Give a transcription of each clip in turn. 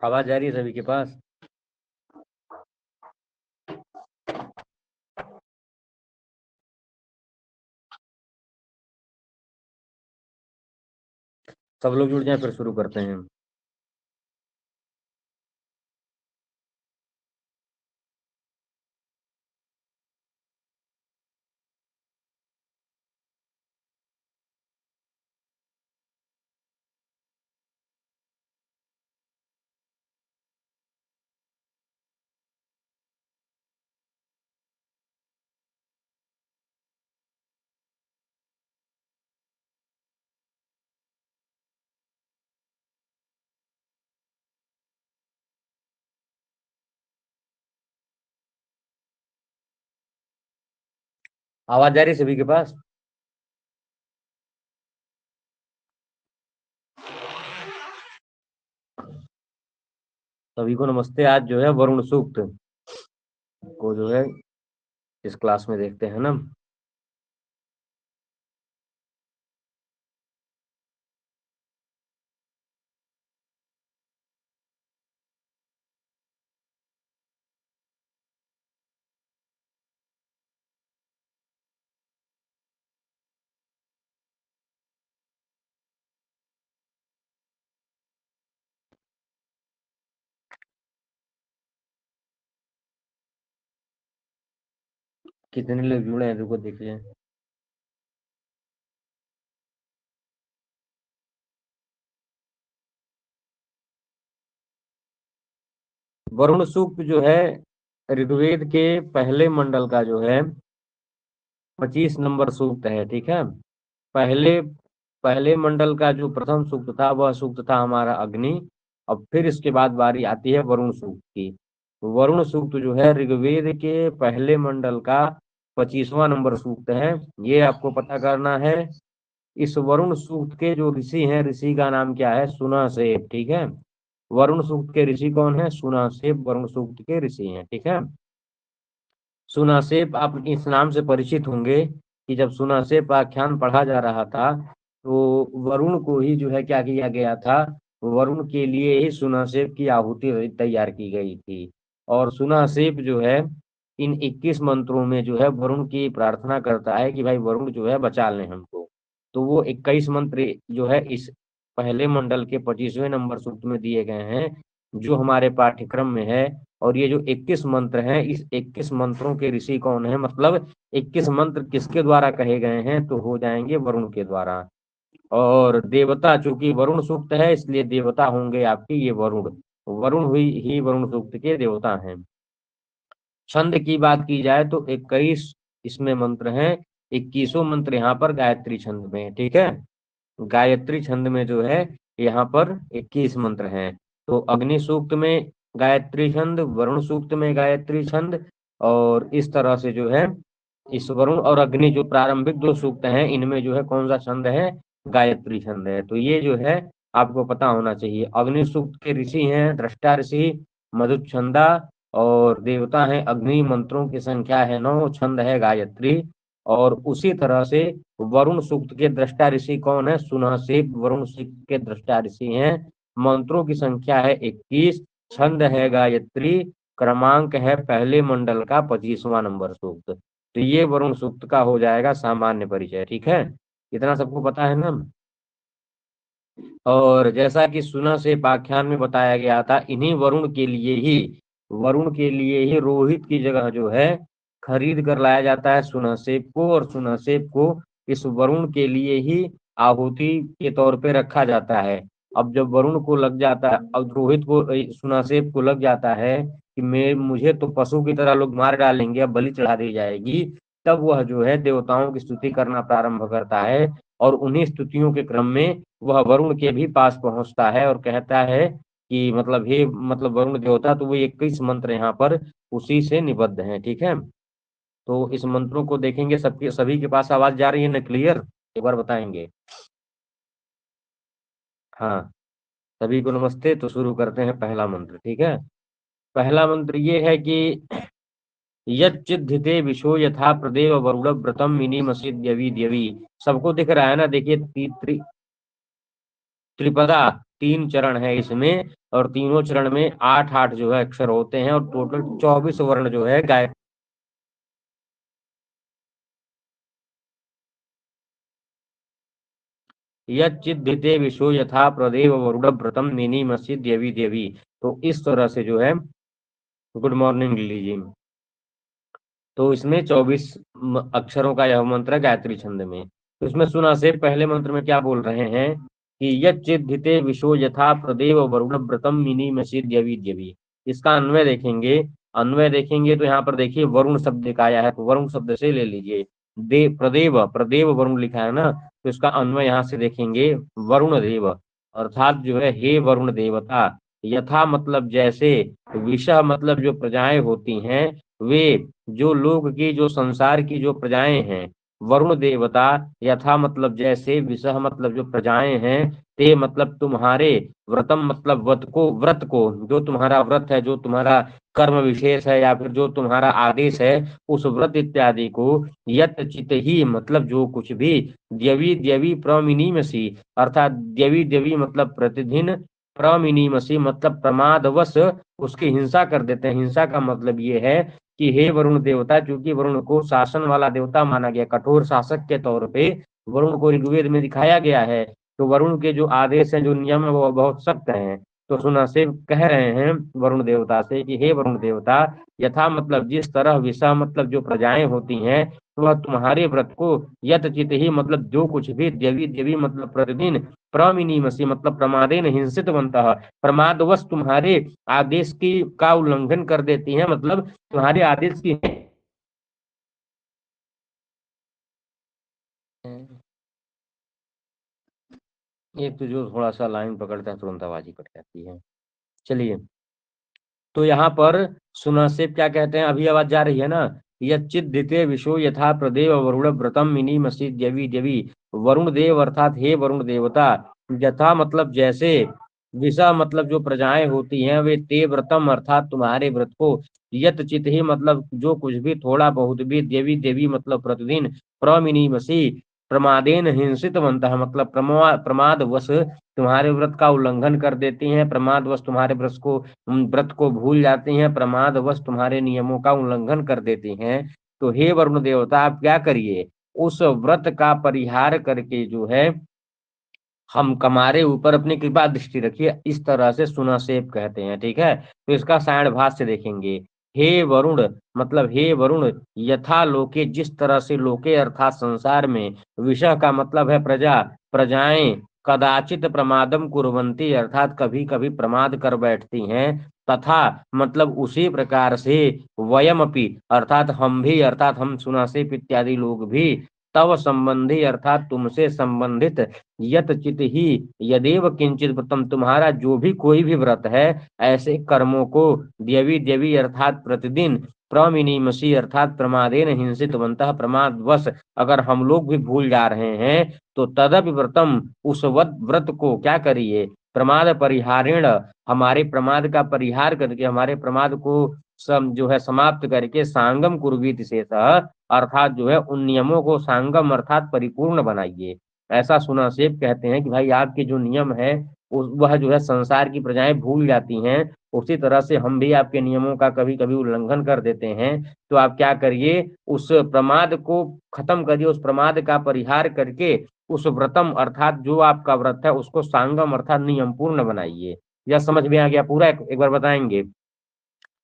आवाज आ रही है सभी के पास? सब लोग जुड़ जाएं फिर शुरू करते हैं। आवाज आ रही है सभी के पास? सभी को नमस्ते। आज जो है वरुण सूक्त को जो है इस क्लास में देखते हैं ना। कितने लोग जुड़े हैं रुको देखिए। वरुण सूक्त जो है ऋग्वेद के पहले मंडल का जो है 25 नंबर सूक्त है। ठीक है। पहले पहले मंडल का जो प्रथम सूक्त था वह सूक्त था हमारा अग्नि। अब फिर इसके बाद बारी आती है वरुण सूक्त की। वरुण सूक्त जो है ऋग्वेद के पहले मंडल का 25वां नंबर सूक्त है। ये आपको पता करना है। इस वरुण सूक्त के जो ऋषि हैं, ऋषि का नाम क्या है? सुनासेप। ठीक है। वरुण सूक्त के ऋषि कौन है? सुनासेप वरुण सूक्त के ऋषि हैं। ठीक है। सुनासेप आप इस नाम से परिचित होंगे कि जब सुनासेप आख्यान पढ़ा जा रहा था तो वरुण को ही जो है क्या किया गया था? वरुण के लिए ही सुनासेप की आहुति तैयार की गई थी। और सुनासेप जो है इन 21 मंत्रों में जो है वरुण की प्रार्थना करता है कि भाई वरुण जो है बचा लें हमको। तो वो 21 मंत्र जो है इस पहले मंडल के 25वें नंबर सूक्त में दिए गए हैं, जो हमारे पाठ्यक्रम में है। और ये जो 21 मंत्र हैं, इस 21 मंत्रों के ऋषि कौन है? मतलब 21 मंत्र किसके द्वारा कहे गए हैं? तो हो जाएंगे वरुण के द्वारा। और देवता, चूंकि वरुण सूक्त है इसलिए देवता होंगे आपके ये वरुण। वरुण हुई ही वरुण सूक्त के देवता हैं। छंद की बात की जाए तो 21 इसमें मंत्र हैं। 21 मंत्र यहाँ पर गायत्री छंद में है। ठीक है। गायत्री छंद में जो है यहाँ पर 21 मंत्र हैं। तो अग्नि सूक्त में गायत्री छंद, वरुण सूक्त में गायत्री छंद, और इस तरह से जो है इस वरुण और अग्नि जो प्रारंभिक दो सूक्त हैं इनमें जो है कौन सा छंद है? गायत्री छंद है। तो ये जो है आपको पता होना चाहिए। अग्नि सूक्त के ऋषि हैं दृष्टा ऋषि, मधुच्छंदा, और देवता है अग्नि। मंत्रों की संख्या है 9, छंद है गायत्री। और उसी तरह से वरुण सूक्त के दृष्टा ऋषि कौन है? सुनासेप वरुण सूक्त के दृष्टा ऋषि हैं। मंत्रों की संख्या है 21, छंद है गायत्री, क्रमांक है पहले मंडल का 25वां नंबर सूक्त। तो ये वरुण सूक्त का हो जाएगा सामान्य परिचय। ठीक है। इतना सबको पता है ना। और जैसा कि सुना से पाख्यान में बताया गया था, इन्हीं वरुण के लिए ही रोहित की जगह जो है खरीद कर लाया जाता है सुनासेप को। और सुनासेप को इस वरुण के लिए ही आहुति के तौर पे रखा जाता है। अब जब वरुण को लग जाता है, अब रोहित को सुनासेप को लग जाता है कि मैं मुझे तो पशु की तरह लोग मार डालेंगे, अब बलि चढ़ा दी जाएगी, तब वह जो है देवताओं की स्तुति करना प्रारंभ करता है। और उन्हीं स्तुतियों के क्रम में वह वरुण के भी पास पहुंचता है और कहता है कि मतलब हे मतलब वरुण देवता, तो वो 21 मंत्र यहाँ पर उसी से निबद्ध हैं। ठीक है। तो इस मंत्रों को देखेंगे। सबके सभी के पास आवाज जा रही है ना? क्लियर? एक बार बताएंगे। हाँ। सभी को नमस्ते। तो शुरू करते हैं पहला मंत्र। ठीक है। पहला मंत्र ये है कि यच्चिद्धिते विशो यथा प्रदेव वरुण व्रतम मिनी मसीद्यवि द्यवि। सबको दिख रहा है ना? देखिए त्रिपदा 3 चरण है इसमें, और तीनों चरण में 8-8 जो है अक्षर होते हैं, और टोटल 24 वर्ण जो है गाय। यच्चिद्धिते विशो यथा प्रदेव वरुण व्रतम निनी मस्जिद देवी देवी। तो इस तरह से जो है, गुड मॉर्निंग लीजिए। तो इसमें 24 अक्षरों का यह मंत्र है गायत्री छंद में। तो इसमें सुना से पहले मंत्र में क्या बोल रहे हैं कि यच्चिद्धिते विशो यथा प्रदेव वरुण व्रतम मिनी मसीद द्यवी द्यवी। इसका अन्वय देखेंगे, अन्वय देखेंगे तो यहाँ पर देखिए वरुण शब्द का आया है, तो वरुण शब्द से ले लीजिए। दे प्रदेव, प्रदेव वरुण लिखा है ना, तो इसका अन्वय यहाँ से देखेंगे वरुण देव, अर्थात जो है हे वरुण देवता। यथा मतलब जैसे, विषह मतलब जो प्रजाएं होती हैं, वे जो लोग की जो संसार की जो प्रजाएं हैं, वरुण देवता यथा मतलब जैसे, विषह मतलब जो प्रजाएं हैं, ते मतलब तुम्हारे, व्रतम मतलब व्रत को जो तुम्हारा व्रत है, जो तुम्हारा कर्म विशेष है, या फिर जो तुम्हारा आदेश है, उस व्रत इत्यादि को, यत चित ही मतलब जो कुछ भी, द्यवी द्यवी प्रमिनीमसी, अर्थात द्यवी द्यवी मतलब प्रतिदिन, प्रमिनीमसी मतलब प्रमादवश उसकी हिंसा कर देते हैं। हिंसा का मतलब ये है कि हे वरुण देवता, क्योंकि वरुण को शासन वाला देवता माना गया, कठोर शासक के तौर पे वरुण को ऋग्वेद में दिखाया गया है, तो वरुण के जो आदेश हैं, जो नियम है, वो बहुत सख्त हैं। तो सुनासेव कह रहे हैं वरुण देवता से कि हे वरुण देवता, यथा मतलब जिस तरह, विषा मतलब जो प्रजाएं होती हैं, वह तुम्हारे व्रत को, यत चित ही मतलब जो कुछ भी, देवी देवी मतलब प्रतिदिन, प्रमिनीमसी मतलब प्रमादेन हिंसित बनता, प्रमादवश तुम्हारे आदेश की का उल्लंघन कर देती है, मतलब तुम्हारे आदेश की। एक तो जो थोड़ा सा लाइन पकड़ता है तुरंत आवाज ही कट जाती है। चलिए, तो यहाँ पर सुनासेब क्या कहते हैं, अभी आवाज जा रही है ना। यच्चिद द्वितीय विशो यथा प्रदेव वरुण व्रतम मिनी मसीद देवी देवी। वरुण देव अर्थात हे वरुण देवता, यथा मतलब जैसे, विषा मतलब जो प्रजाएं होती हैं, वे ते व्रतम अर्थात तुम्हारे व्रत को, यत चित ही मतलब जो कुछ भी, थोड़ा बहुत भी, देवी देवी मतलब प्रतिदिन, प्रमिनी मसी प्रमादेन हिंसित बनता है, मतलब प्रमाद वश तुम्हारे व्रत का उल्लंघन कर देती हैं, प्रमाद वश तुम्हारे व्रत को भूल जाती हैं, प्रमादवश तुम्हारे नियमों का उल्लंघन कर देती हैं। तो हे वरुण देवता, आप क्या करिए, उस व्रत का परिहार करके जो है, हम हमारे ऊपर अपनी कृपा दृष्टि रखिए। इस तरह से सुनासेब कहते हैं, ठीक है। तो इसका सायण भाष्य देखेंगे। हे वरुण मतलब हे वरुण, यथा लोके जिस तरह से, लोके अर्थात संसार में, विषय का मतलब है प्रजा, प्रजाएं कदाचित प्रमादम कुर्वन्ति अर्थात कभी कभी प्रमाद कर बैठती हैं, तथा मतलब उसी प्रकार से, वयमपि अर्थात हम भी, अर्थात हम सुनासेब इत्यादि लोग भी, तव संबंधी अर्थात तुमसे संबंधित, यत चित ही यदेव किंचित व्रतम तुम्हारा जो भी कोई भी व्रत है, ऐसे कर्मों को, देवी देवी अर्थात प्रतिदिन, प्रमिनीमसी अर्थात प्रमादेन हिंसित बनता प्रमादवश, अगर हम लोग भी भूल जा रहे हैं, तो तदपि व्रतम उस व्रत को क्या करिए, प्रमाद परिहारेण हमारे प्रमाद का परिहार करके, हमारे प्रमाद को जो है समाप्त करके, सांगम कुर्वीत शेष अर्थात जो है उन नियमों को सांगम अर्थात परिपूर्ण बनाइए। ऐसा सुनासेब कहते हैं कि भाई आपके जो नियम है, वह जो है संसार की प्रजाएं भूल जाती हैं, उसी तरह से हम भी आपके नियमों का कभी कभी उल्लंघन कर देते हैं। तो आप क्या करिए, उस प्रमाद को खत्म करिए, उस प्रमाद का परिहार करके, उस व्रतम अर्थात जो आपका व्रत है उसको सांगम अर्थात नियम पूर्ण बनाइए। यह समझ में आ गया पूरा, एक बार बताएंगे।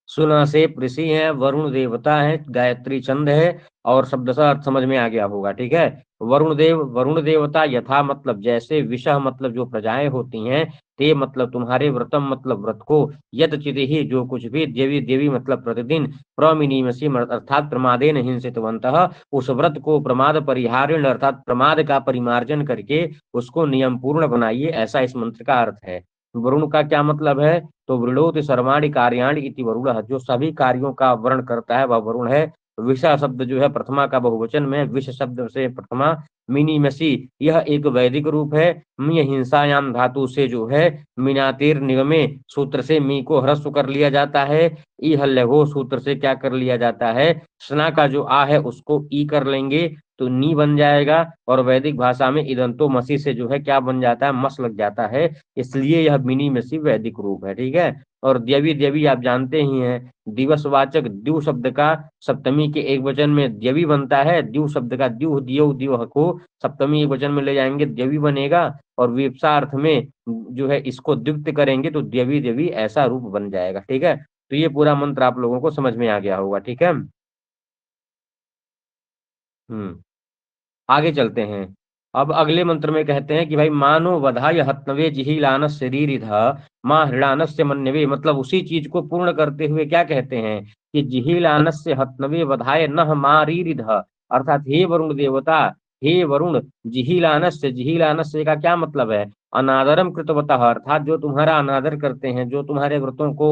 सुना से ऋषि हैं, वरुण देवता है, गायत्री छंद है, और शब्दशः अर्थ समझ में आ गया होगा, ठीक है। वरुण देव, वरुण देवता यथा मतलब जैसे, विषह मतलब जो प्रजाएं होती हैं, ते मतलब तुम्हारे, व्रतम मतलब व्रत को, यत चित ही जो कुछ भी, देवी देवी मतलब प्रतिदिन, प्रमिनीमसी अर्थात प्रमादेन हिंसितवन्तः उस व्रत को प्रमाद परिहारेण अर्थात प्रमाद का परिमार्जन करके उसको नियम पूर्ण बनाइए, ऐसा इस मंत्र का अर्थ है। वरुण का क्या मतलब है, तो वृणोति सर्वाणि कार्याणि इति वरुणः, जो सभी कार्यों का वर्ण करता है वह वरुण है। विषा शब्द जो है प्रथमा का बहुवचन में, विष शब्द से प्रथमा, मिनीमसी यह एक वैदिक रूप है। मी हिंसायाम धातु से जो है, मिनातिर निगमे सूत्र से मी को ह्रस्व कर लिया जाता है, ई हल्लघो सूत्र से क्या कर लिया जाता है, स्ना का जो आ है उसको ई कर लेंगे, तो नी बन जाएगा, और वैदिक भाषा में ईदंतो मसी से जो है क्या बन जाता है, मस लग जाता है, इसलिए यह मिनी मसी वैदिक रूप है। ठीक है। और द्यवी द्यवी आप जानते ही हैं, दिवसवाचक द्यू शब्द का सप्तमी के एक वचन में द्यवी बनता है, द्यू शब्द का द्यू दियो द्यो को सप्तमी एक वचन में ले जाएंगे द्यवी बनेगा, और विवक्षा अर्थ में जो है इसको द्वित्व करेंगे तो द्यवी द्यवी ऐसा रूप बन जाएगा। ठीक है। तो ये पूरा मंत्र आप लोगों को समझ में आ गया होगा। ठीक है। आगे चलते हैं। अब अगले मंत्र में कहते हैं कि भाई मानो वधाय हत्नवे जिहिलानस शरीर माँ हृणानस्य मन्यवे, मतलब उसी चीज को पूर्ण करते हुए क्या कहते हैं कि जिहिलानस्य हत्नवे वधाय नह मारीरिध, अर्थात हे वरुण देवता, हे वरुण, जिहिलानस्य, जिहिलानस्य का क्या मतलब है, अनादरम कृतवतः, अर्थात जो तुम्हारा अनादर करते हैं, जो तुम्हारे व्रतों को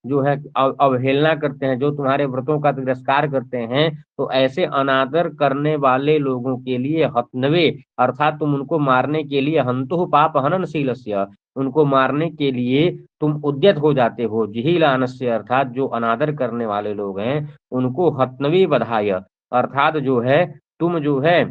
जो है अवहेलना करते हैं, जो तुम्हारे व्रतों का तिरस्कार करते हैं, तो ऐसे अनादर करने वाले लोगों के लिए हतनवे, अर्थात तुम उनको मारने के लिए हंतु पाप हननशीलस्य, उनको मारने के लिए तुम उद्यत हो जाते हो, जिहिलानस्य, अर्थात जो अनादर करने वाले लोग हैं उनको हतनवी बधाय, अर्थात जो है तुम जो है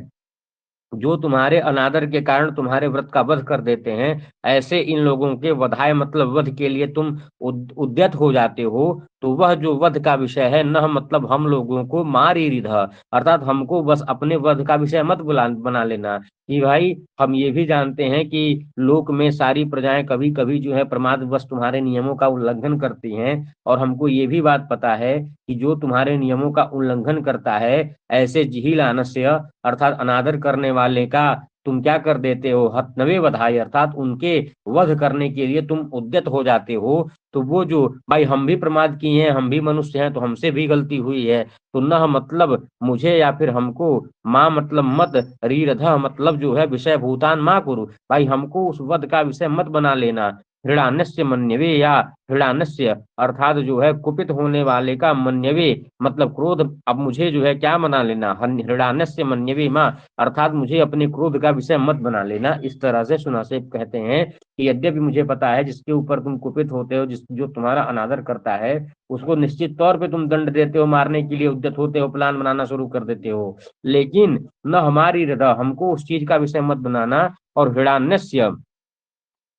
जो तुम्हारे अनादर के कारण तुम्हारे व्रत का वध कर देते हैं, ऐसे इन लोगों के वधाय मतलब वध के लिए तुम उद्यत हो जाते हो, तो वह जो वध का विषय है, न मतलब हम लोगों को मारी रिध, अर्थात हमको बस अपने वध का विषय मत बना लेना, कि भाई हम ये भी जानते हैं कि लोक में सारी प्रजाएं कभी कभी जो है प्रमादवश तुम्हारे नियमों का उल्लंघन करती हैं, और हमको ये भी बात पता है कि जो तुम्हारे नियमों का उल्लंघन करता है, ऐसे जिहिलानस्य, अर्थात अनादर करने वाले का तुम क्या कर देते हो, हतनवे वधाई, अर्थात उनके वध करने के लिए तुम उद्यत हो जाते हो, तो वो जो भाई हम भी प्रमाद किए हैं, हम भी मनुष्य हैं, तो हमसे भी गलती हुई है, तो न मतलब मुझे या फिर हमको, माँ मतलब मत, रीरध मतलब जो है विषय भूतान माँ कुरु, भाई हमको उस वध का विषय मत बना लेना, हृणान्य मन्यवे, या हृणान्य अर्थात जो है कुपित होने वाले का, मन्यवे मतलब क्रोध, अब मुझे जो है क्या बना लेना, हृणान्य मन्यवे माँ, अर्थात मुझे अपने क्रोध का विषय मत बना लेना। इस तरह से सुनासेब कहते हैं कि यद्यपि मुझे पता है जिसके ऊपर तुम कुपित होते हो, जिस जो तुम्हारा अनादर करता है, उसको निश्चित तौर पे तुम दंड देते हो, मारने के लिए उद्यत होते हो, प्लान बनाना शुरू कर देते हो, लेकिन न हमारी हृदय, हमको उस चीज का विषय मत बनाना। और हृणान्य,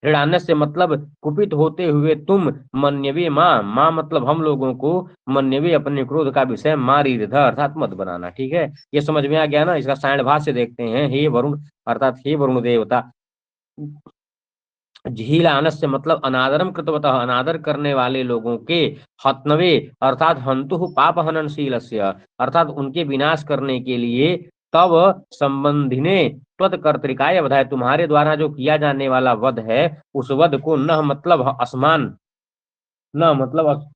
हृणान्य से मतलब कुपित होते हुए तुम, मन्यवे माँ, माँ मतलब हम लोगों को, मन्यवे अपने क्रोध का विषय, मारी हृदय अर्थात मत बनाना। ठीक है। ये समझ में आ गया ना। इसका सायण भाष्य देखते हैं। हे वरुण, अर्थात हे वरुण देवता, झीलानस्य मतलब अनादरम कृतवतः, अनादर करने वाले लोगों के, हतनवे अर्थात हंतु पाप हननशीलस्य, अर्थात उनके विनाश करने के लिए, तब संबंधिने त्वत्कर्तृकाय वधाय, तुम्हारे द्वारा जो किया जाने वाला वध है, उस वध को न मतलब असमान, न मतलब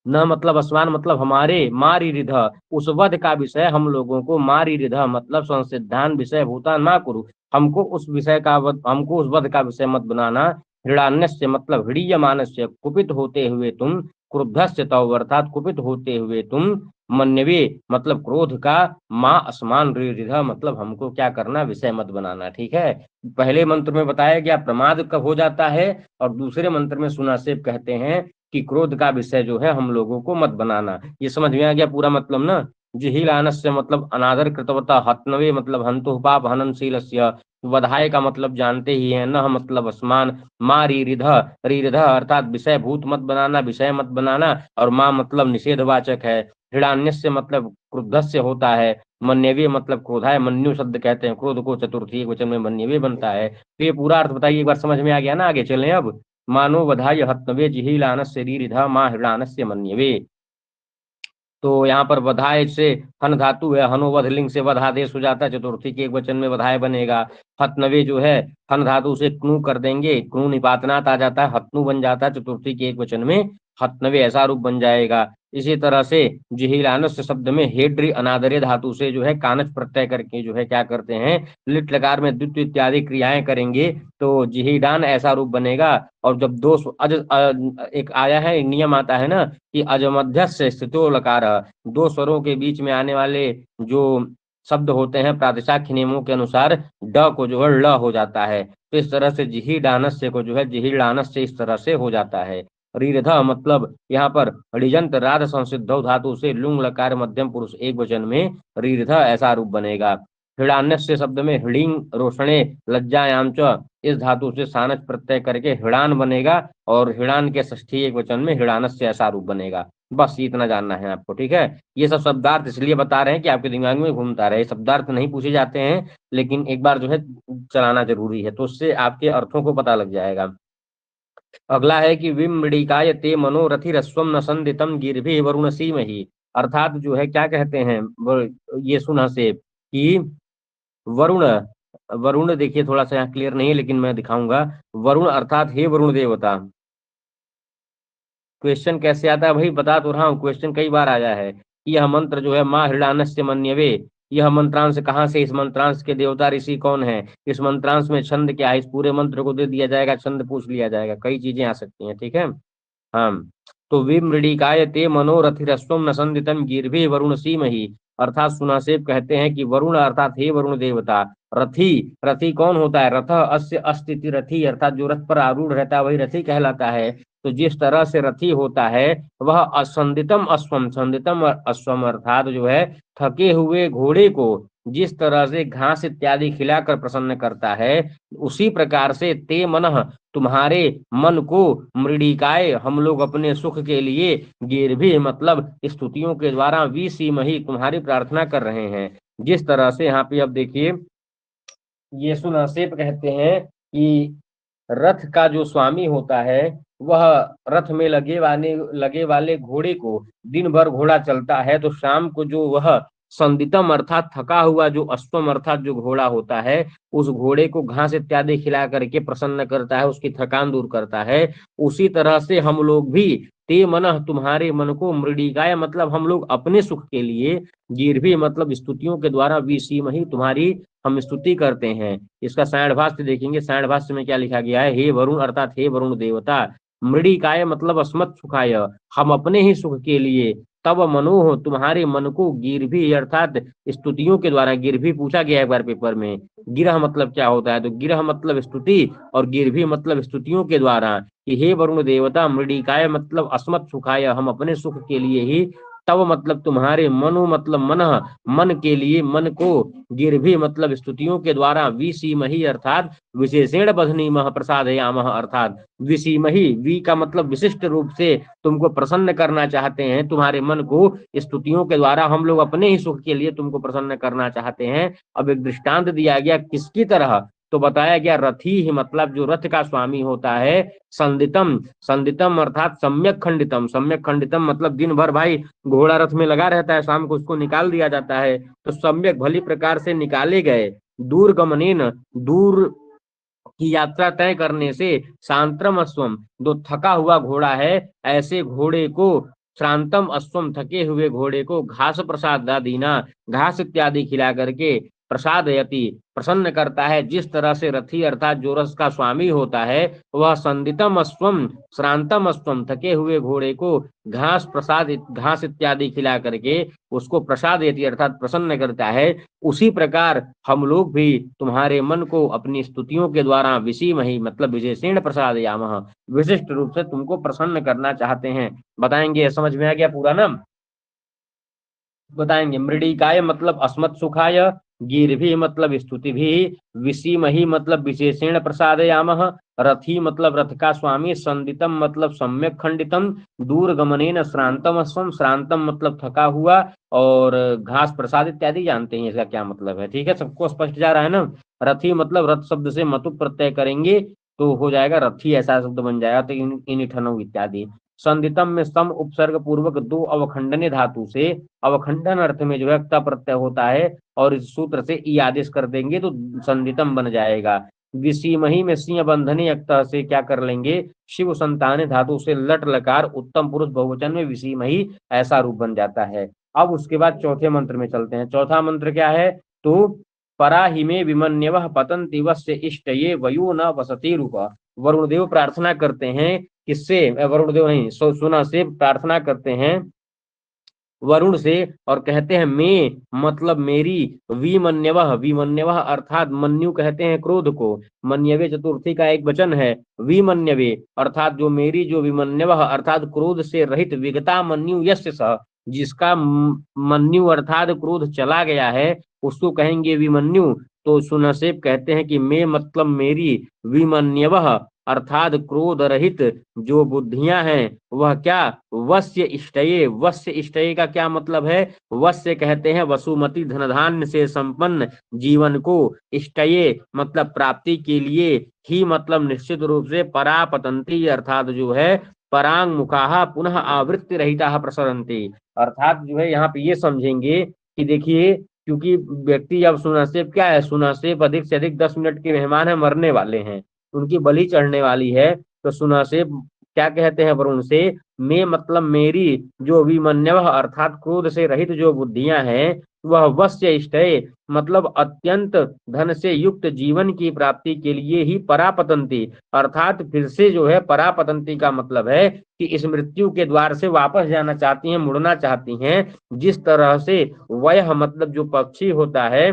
न मतलब असमान मतलब हमारे, मारी रिध, उस वध का विषय हम लोगों को, मारी रिध मतलब संसिद्धान विषय भूतान ना कुरु, हमको उस विषय का हमको उस वध का विषय मत बनाना। हृणान्य मतलब हृदीयमानस्य कुपित होते हुए तुम, क्रुद्धस्य तव अर्थात कुपित होते हुए तुम, मन्यवे मतलब क्रोध का, माँ असमान रिध मतलब हमको क्या करना, विषय मत बनाना। ठीक है। पहले मंत्र में बताया गया प्रमाद कब हो जाता है, और दूसरे मंत्र में सुनासेब कहते हैं कि क्रोध का विषय जो है हम लोगों को मत बनाना। ये समझ में आ गया पूरा मतलब ना। जिहिलानस्य मतलब अनादर कृतवता, हतनवे मतलब हंतु पाप हननशीलस्य, वधाय का मतलब जानते ही है, न मतलब असमान, माँ रीरिध, रीरिध अर्थात विषय भूत मत बनाना, विषय मत बनाना, और माँ मतलब निषेधवाचक है, हृणान्यस्य मतलब क्रुद्धस्य होता है, मन्यवे मतलब क्रोधाय, मन्यु शब्द कहते हैं क्रोध को, चतुर्थी एक वचन में मन्यवे बनता है। तो ये पूरा अर्थ बताइए एक बार, समझ में आ गया ना। आगे चलें अब। मानो वधाय हत्नवे जिहिलानस्य शरीरिधा माँ हृणानस्य मन्यवे, तो यहाँ पर वधाय से हन धातु है, हनोवध लिंग से वध आदेश हो जाता है, चतुर्थी के एक वचन में वधाय बनेगा। हतनवे जो है हन धातु से क्नू कर देंगे, क्नू निपातनात आ जाता है, हतनु बन जाता है, चतुर्थी के एक वचन में हतनवे ऐसा रूप बन जाएगा। इसी तरह से जिहिलानस्य शब्द में हेड्री अनादरे धातु से जो है कानच प्रत्यय करके जो है क्या करते हैं, लिट लकार में द्वित्व इत्यादि क्रियाएं करेंगे, तो जिहिडान ऐसा रूप बनेगा। और जब दो एक आया है, नियम आता है ना कि अजमध्यस्य स्थितो लकार, दो स्वरों के बीच में आने वाले जो शब्द होते हैं प्रातिशाख्य नियमों के अनुसार ड को जो है ल हो जाता है, तो इस तरह से जिही डानस्य को जो है जिही डानस्य इस तरह से हो जाता है। रीरध मतलब यहाँ पर ऋजंत राध संसिद्धौ धातु से लुंग लकार मध्यम पुरुष एक वचन में रीरध ऐसा रूप बनेगा। हृणान्य शब्द में हृणिंग रोषणे लज्जायाम च इस धातु से सानच प्रत्यय करके हृणान बनेगा और हृणान के षष्ठी एक वचन में हृणानस्य ऐसा रूप बनेगा। बस इतना जानना है आपको, ठीक है। ये सब शब्दार्थ इसलिए बता रहे हैं कि आपके दिमाग में घूमता रहे। शब्दार्थ नहीं पूछे जाते हैं, लेकिन एक बार जो है चलाना जरूरी है, तो उससे आपके अर्थों को पता लग जाएगा। अगला है कि विमृडिकाय ते मनोरथिरस्वम न संदितम गिरभि वरुण सीमहि। अर्थात जो है क्या कहते हैं, ये सुना से कि वरुण, वरुण देखिए थोड़ा सा यहाँ क्लियर नहीं है लेकिन मैं दिखाऊंगा। वरुण अर्थात हे वरुण देवता। क्वेश्चन कैसे आता है भाई, बता तो रहा हूँ, क्वेश्चन कई बार आया है कि यह मंत्र जो है माँ हृणानस्य मन्यवे, यह मंत्रांश कहाँ से, इस मंत्रांश के देवता ऋषि कौन है, इस मंत्रांश में छंद क्या है, इस पूरे मंत्र को दे दिया जाएगा, छंद पूछ लिया जाएगा, कई चीजें आ सकती हैं, ठीक है। हाँ, तो विमृडिकाय ते मनोरथिरस्वम न संदितम गिरभि वरुण सीमहि। अर्थात सुनासेब कहते हैं कि वरुण अर्थात हे वरुण देवता। रथी, रथी कौन होता है, रथ अस्य अस्तिति रथी, अर्थात जो रथ पर आरूढ़ रहता है वही रथी कहलाता है। तो जिस तरह से रथी होता है वह असंदितम अश्वम, संदितम अश्वम अर्थात जो है थके हुए घोड़े को जिस तरह से घास इत्यादि खिलाकर प्रसन्न करता है, उसी प्रकार से ते मनः तुम्हारे मन को मृडिकाय हम लोग अपने सुख के लिए गिरभी मतलब स्तुतियों के द्वारा विसीमहि तुम्हारी प्रार्थना कर रहे हैं। जिस तरह से यहाँ पे अब देखिए ये सुनासेप कहते हैं कि रथ का जो स्वामी होता है वह रथ में लगे वाले घोड़े को दिन भर घोड़ा चलता है, तो शाम को जो वह संदितम अर्थात थका हुआ जो अश्वम अर्थात जो घोड़ा होता है उस घोड़े को घास इत्यादि खिला करके प्रसन्न करता है, उसकी थकान दूर करता है। उसी तरह से हम लोग भी ते मनः तुम्हारे मन को मृडिकाय मतलब हम लोग अपने सुख के लिए, गिरभी मतलब स्तुतियों के द्वारा विसीमहि तुम्हारी हम स्तुति करते हैं। इसका सायण भाष्य देखेंगे, सायण भाष्य में क्या लिखा गया है, हे वरुण अर्थात हे वरुण देवता, मृडिकाय मतलब अस्मत् सुखाय हम अपने ही सुख के लिए, तब मनोह तुम्हारे मन को गिरभी अर्थात स्तुतियों के द्वारा, गिरभी पूछा गया है एक बार पेपर में, गिरह मतलब क्या होता है, तो गिरह मतलब स्तुति और गिरभी मतलब स्तुतियों के द्वारा कि हे वरुण देवता मृडिकाय मतलब अस्मत् सुखाय हम अपने सुख के लिए ही, तब मतलब तुम्हारे मनु मतलब मन, मन के लिए मन को, गिरभी मतलब स्तुतियों के द्वारा, विसीमहि अर्थात विशेषण बधनी मह प्रसादयामः अर्थात विसीमहि वी का मतलब विशिष्ट रूप से तुमको प्रसन्न करना चाहते हैं, तुम्हारे मन को स्तुतियों के द्वारा हम लोग अपने ही सुख के लिए तुमको प्रसन्न करना चाहते हैं। अब एक दृष्टांत दिया गया किसकी तरह, तो बताया गया रथी ही मतलब जो रथ का स्वामी होता है, संदितम, संदितम अर्थात सम्यक खंडितम, सम्यक खंडितम मतलब दिन भर भाई घोड़ा रथ में लगा रहता है, शाम को उसको निकाल दिया जाता है, तो सम्यक भली प्रकार से निकाले गए, दूर गमनेन दूर की यात्रा तय करने से, शांतम अश्वम जो थका हुआ घोड़ा है, ऐसे घोड़े को, श्रांतम अश्वम थके हुए घोड़े को घास प्रसाद दीना घास इत्यादि खिला करके प्रसादयति प्रसन्न करता है। जिस तरह से रथी अर्थात जो रस का स्वामी होता है वह संदितम अश्वम श्रांतम अश्वम थके हुए घोड़े को घास प्रसाद घास इत्यादि खिला करके उसको प्रसाद यति अर्थात प्रसन्न करता है, उसी प्रकार हम लोग भी तुम्हारे मन को अपनी स्तुतियों के द्वारा विसीमहि मतलब विशेषण प्रसादयामः विशिष्ट रूप से तुमको प्रसन्न करना चाहते हैं। बताएंगे, समझ में आ गया पूरा ना, बताएंगे। मृडिकाय मतलब अस्मत् सुखाय, गिरभी मतलब स्तुति भी, विसीमहि मतलब विशेषण प्रसादयामः, रथी मतलब रथ का स्वामी, संदितम मतलब सम्यक खंडितम, दूर गमनेन श्रांतम अश्वम श्रांतम मतलब थका हुआ, और घास प्रसाद इत्यादि जानते हैं इसका क्या मतलब है, ठीक है, सबको स्पष्ट जा रहा है ना। रथी मतलब रथ शब्द से मतु प्रत्यय करेंगे तो हो जाएगा रथी, ऐसा शब्द बन जाएगा, तो इन ठनऊ इत्यादि। संदितम में सम उपसर्ग पूर्वक दो अवखंडने धातु से, अवखंडन अर्थ में जो है क्त प्रत्यय होता है, और इस सूत्र से ई आदेश कर देंगे तो संदितम बन जाएगा। विसीमहि में सिंह बंधने अक्त से क्या कर लेंगे, शिव संतान धातु से लट लकार उत्तम पुरुष बहुवचन में विसीमहि ऐसा रूप बन जाता है। अब उसके बाद चौथे मंत्र में चलते हैं। चौथा मंत्र क्या है, तो पराहिमे विमन्यवः पतन्ति वस्य इष्टये वयो न वसति रूप। वरुणदेव प्रार्थना करते हैं, किससे, वरुणदेव नहीं सुना से प्रार्थना करते हैं वरुण से, और कहते हैं मैं मतलब मेरी, विमन्यवः, विमन्यवः अर्थात मन्यु कहते हैं क्रोध को, मन्यवे चतुर्थी का एक वचन है, विमन्यवे अर्थात जो मेरी, जो विमन्यवः अर्थात क्रोध से रहित, विगता मन्यु यस्य सः, जिसका मन्यु अर्थात क्रोध चला गया है उसको कहेंगे विमन्यु। तो सुनसेप कहते हैं कि मैं मतलब मेरी, विमन्यवः अर्थात क्रोध रहित जो बुद्धियां हैं वह क्या, वश्य इष्टये, वश्य इष्टये का क्या मतलब है, वश्य कहते हैं वसुमती धनधान्य से संपन्न जीवन को, इष्टये मतलब प्राप्ति के लिए, ही मतलब निश्चित रूप से, परापतंती अर्थात जो है परांग मुखाहा पुनः आवृत्ति रहिता प्रसरंती, अर्थात जो है यहाँ पे ये समझेंगे कि देखिए, क्योंकि व्यक्ति अब सुनासेब क्या है, सुनासेब अधिक से अधिक 10 मिनट के मेहमान है, मरने वाले हैं, उनकी बलि चढ़ने वाली है। तो सुनासेब क्या कहते हैं वरुण से, मैं मतलब मेरी, जो विमन्यवः अर्थात क्रोध से रहित जो बुद्धियां हैं, वह वश्य इष्टये मतलब अत्यंत धन से युक्त जीवन की प्राप्ति के लिए ही परापतंती, अर्थात फिर से जो है परापतंती का मतलब है कि इस मृत्यु के द्वार से वापस जाना चाहती हैं, मुड़ना चाहती हैं। जिस तरह से वह मतलब जो पक्षी होता है,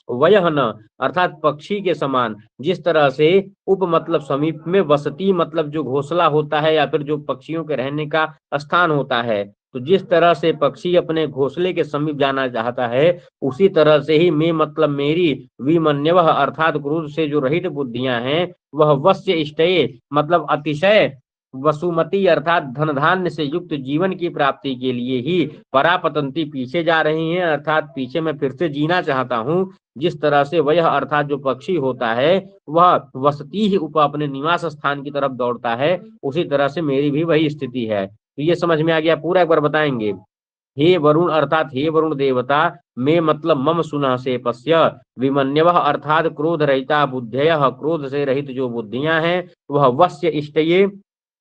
वयह न अर्थात पक्षी के समान, जिस तरह से उप मतलब समीप में, वसती मतलब जो घोंसला होता है या फिर जो पक्षियों के रहने का स्थान होता है, तो जिस तरह से पक्षी अपने घोंसले के समीप जाना चाहता है, उसी तरह से ही मैं मतलब मेरी, विमन्यवः अर्थात क्रोध से जो रहित बुद्धियां हैं, वह वश्य इष्टये मतलब अतिशय वसुमती अर्थात धन धान्य से युक्त जीवन की प्राप्ति के लिए ही परापतंती पीछे जा रही हैं, अर्थात पीछे मैं फिर से जीना चाहता हूं। जिस तरह से वह अर्थात जो पक्षी होता है वह वसती ही उप अपने निवास स्थान की तरफ दौड़ता है, उसी तरह से मेरी भी वही स्थिति है। तो ये समझ में आ गया पूरा, एक बार बताएंगे। हे वरुण अर्थात हे वरुण देवता, मैं मतलब मम सुना से पश्य, विमन्यवः अर्थात क्रोध रहिता बुद्धयः क्रोध से रहित जो बुद्धियां हैं, वह वश्य इष्टये,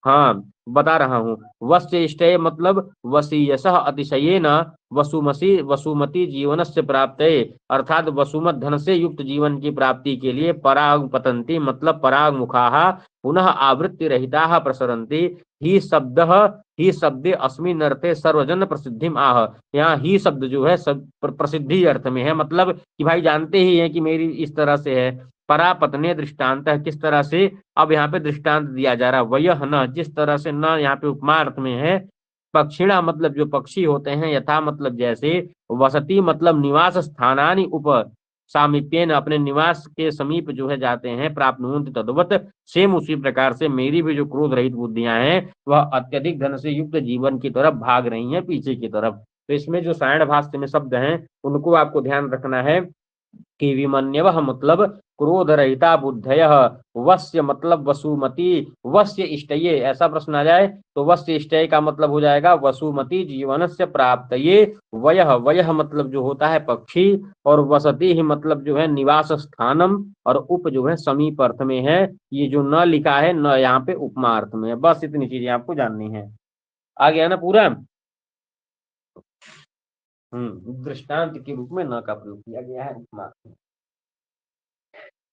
हाँ बता रहा हूँ, वश्य इष्टये मतलब वसीयसः अतिशयेन वसुमसी वसुमती जीवनस्य प्राप्तये अर्थात वसुमत धन से युक्त जीवन की प्राप्ति के लिए पराग पतंती मतलब पराग मुखाः पुनः आवृत्ति रहिताः प्रसरन्ति, ही शब्द, ही शब्द अस्मिन् अर्थे सर्वजन प्रसिद्धिम आह, यहाँ ही शब्द जो है सब प्रसिद्धि अर्थ में है, मतलब कि भाई जानते ही हैं कि मेरी इस तरह से है। परापतने दृष्टांत है, किस तरह से, अब यहाँ पे दृष्टांत दिया जा रहा है, वयह न जिस तरह से, न यहाँ पे उपमा अर्थ में है, पक्षिणा मतलब जो पक्षी होते हैं, यथा मतलब जैसे, वसती मतलब निवास स्थानानि उप सामीप्येन अपने निवास के समीप जो है जाते हैं, प्राप्नुवन्ति तद्वत् सेम उसी प्रकार से मेरी भी जो क्रोध रहित बुद्धियां हैं वह अत्यधिक धन से युक्त जीवन की तरफ भाग रही हैं, पीछे की तरफ। तो इसमें जो सायण भाष्य में शब्द हैं उनको आपको ध्यान रखना है कि विमन्यवः मतलब क्रोध रहिता बुद्धयः, वश्य मतलब वसुमती, वश्य इष्टये, ऐसा प्रश्न आ जाए तो वश्य इष्टये का मतलब हो जाएगा वसुमती जीवन से प्राप्त, ये वयः, वयः मतलब जो होता है पक्षी, और वसती ही मतलब जो है निवास स्थानम, और उप जो है समीप अर्थ में है, ये जो न लिखा है न यहाँ पे उपमा अर्थ में है। बस इतनी चीजें आपको जाननी है। आ गया ना पूरा। दृष्टांत के रूप में न का प्रयोग किया गया है उपमा।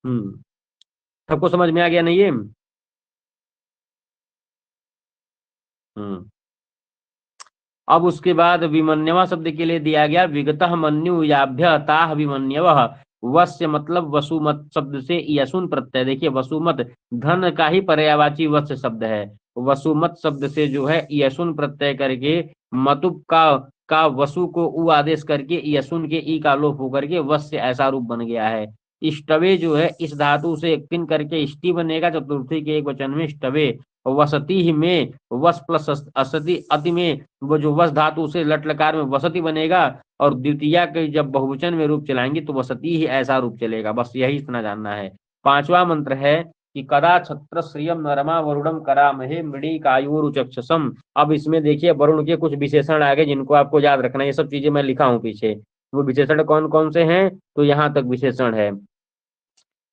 हम्म सबको समझ में आ गया नहीं ये। हम्म अब उसके बाद विमन्यवा शब्द के लिए दिया गया विगतः मन्यु याभ्य ताह विमन्यवः, वश्य मतलब वसुमत शब्द से यसुन प्रत्यय, देखिए वसुमत धन का ही पर्यायवाची वश्य शब्द है, वसुमत शब्द से जो है यसुन प्रत्यय करके मतुप का वसु को उ आदेश करके यसुन के ई का लोप होकर के वश्य ऐसा रूप बन गया है। इष्टवे जो है इस धातु से एक तीन करके इष्टि बनेगा, चतुर्थी के एक वचन में इष्टवे, वसती ही में वस प्लस असति अति में वो जो वस धातु से लट लकार में वसति बनेगा, और द्वितीया के जब बहुवचन में रूप चलाएंगे तो वसती ही ऐसा रूप चलेगा। बस यही इतना जानना है। पांचवा मंत्र है कि कदा छत्र श्रियम नरमा वरुणम करामहे मृडी कायुरुचक्षसम। अब इसमें देखिए वरुण के कुछ विशेषण आ गए जिनको आपको याद रखना है, ये सब चीजें मैं लिखा हूँ पीछे। वो विशेषण कौन कौन से हैं, तो यहाँ तक विशेषण है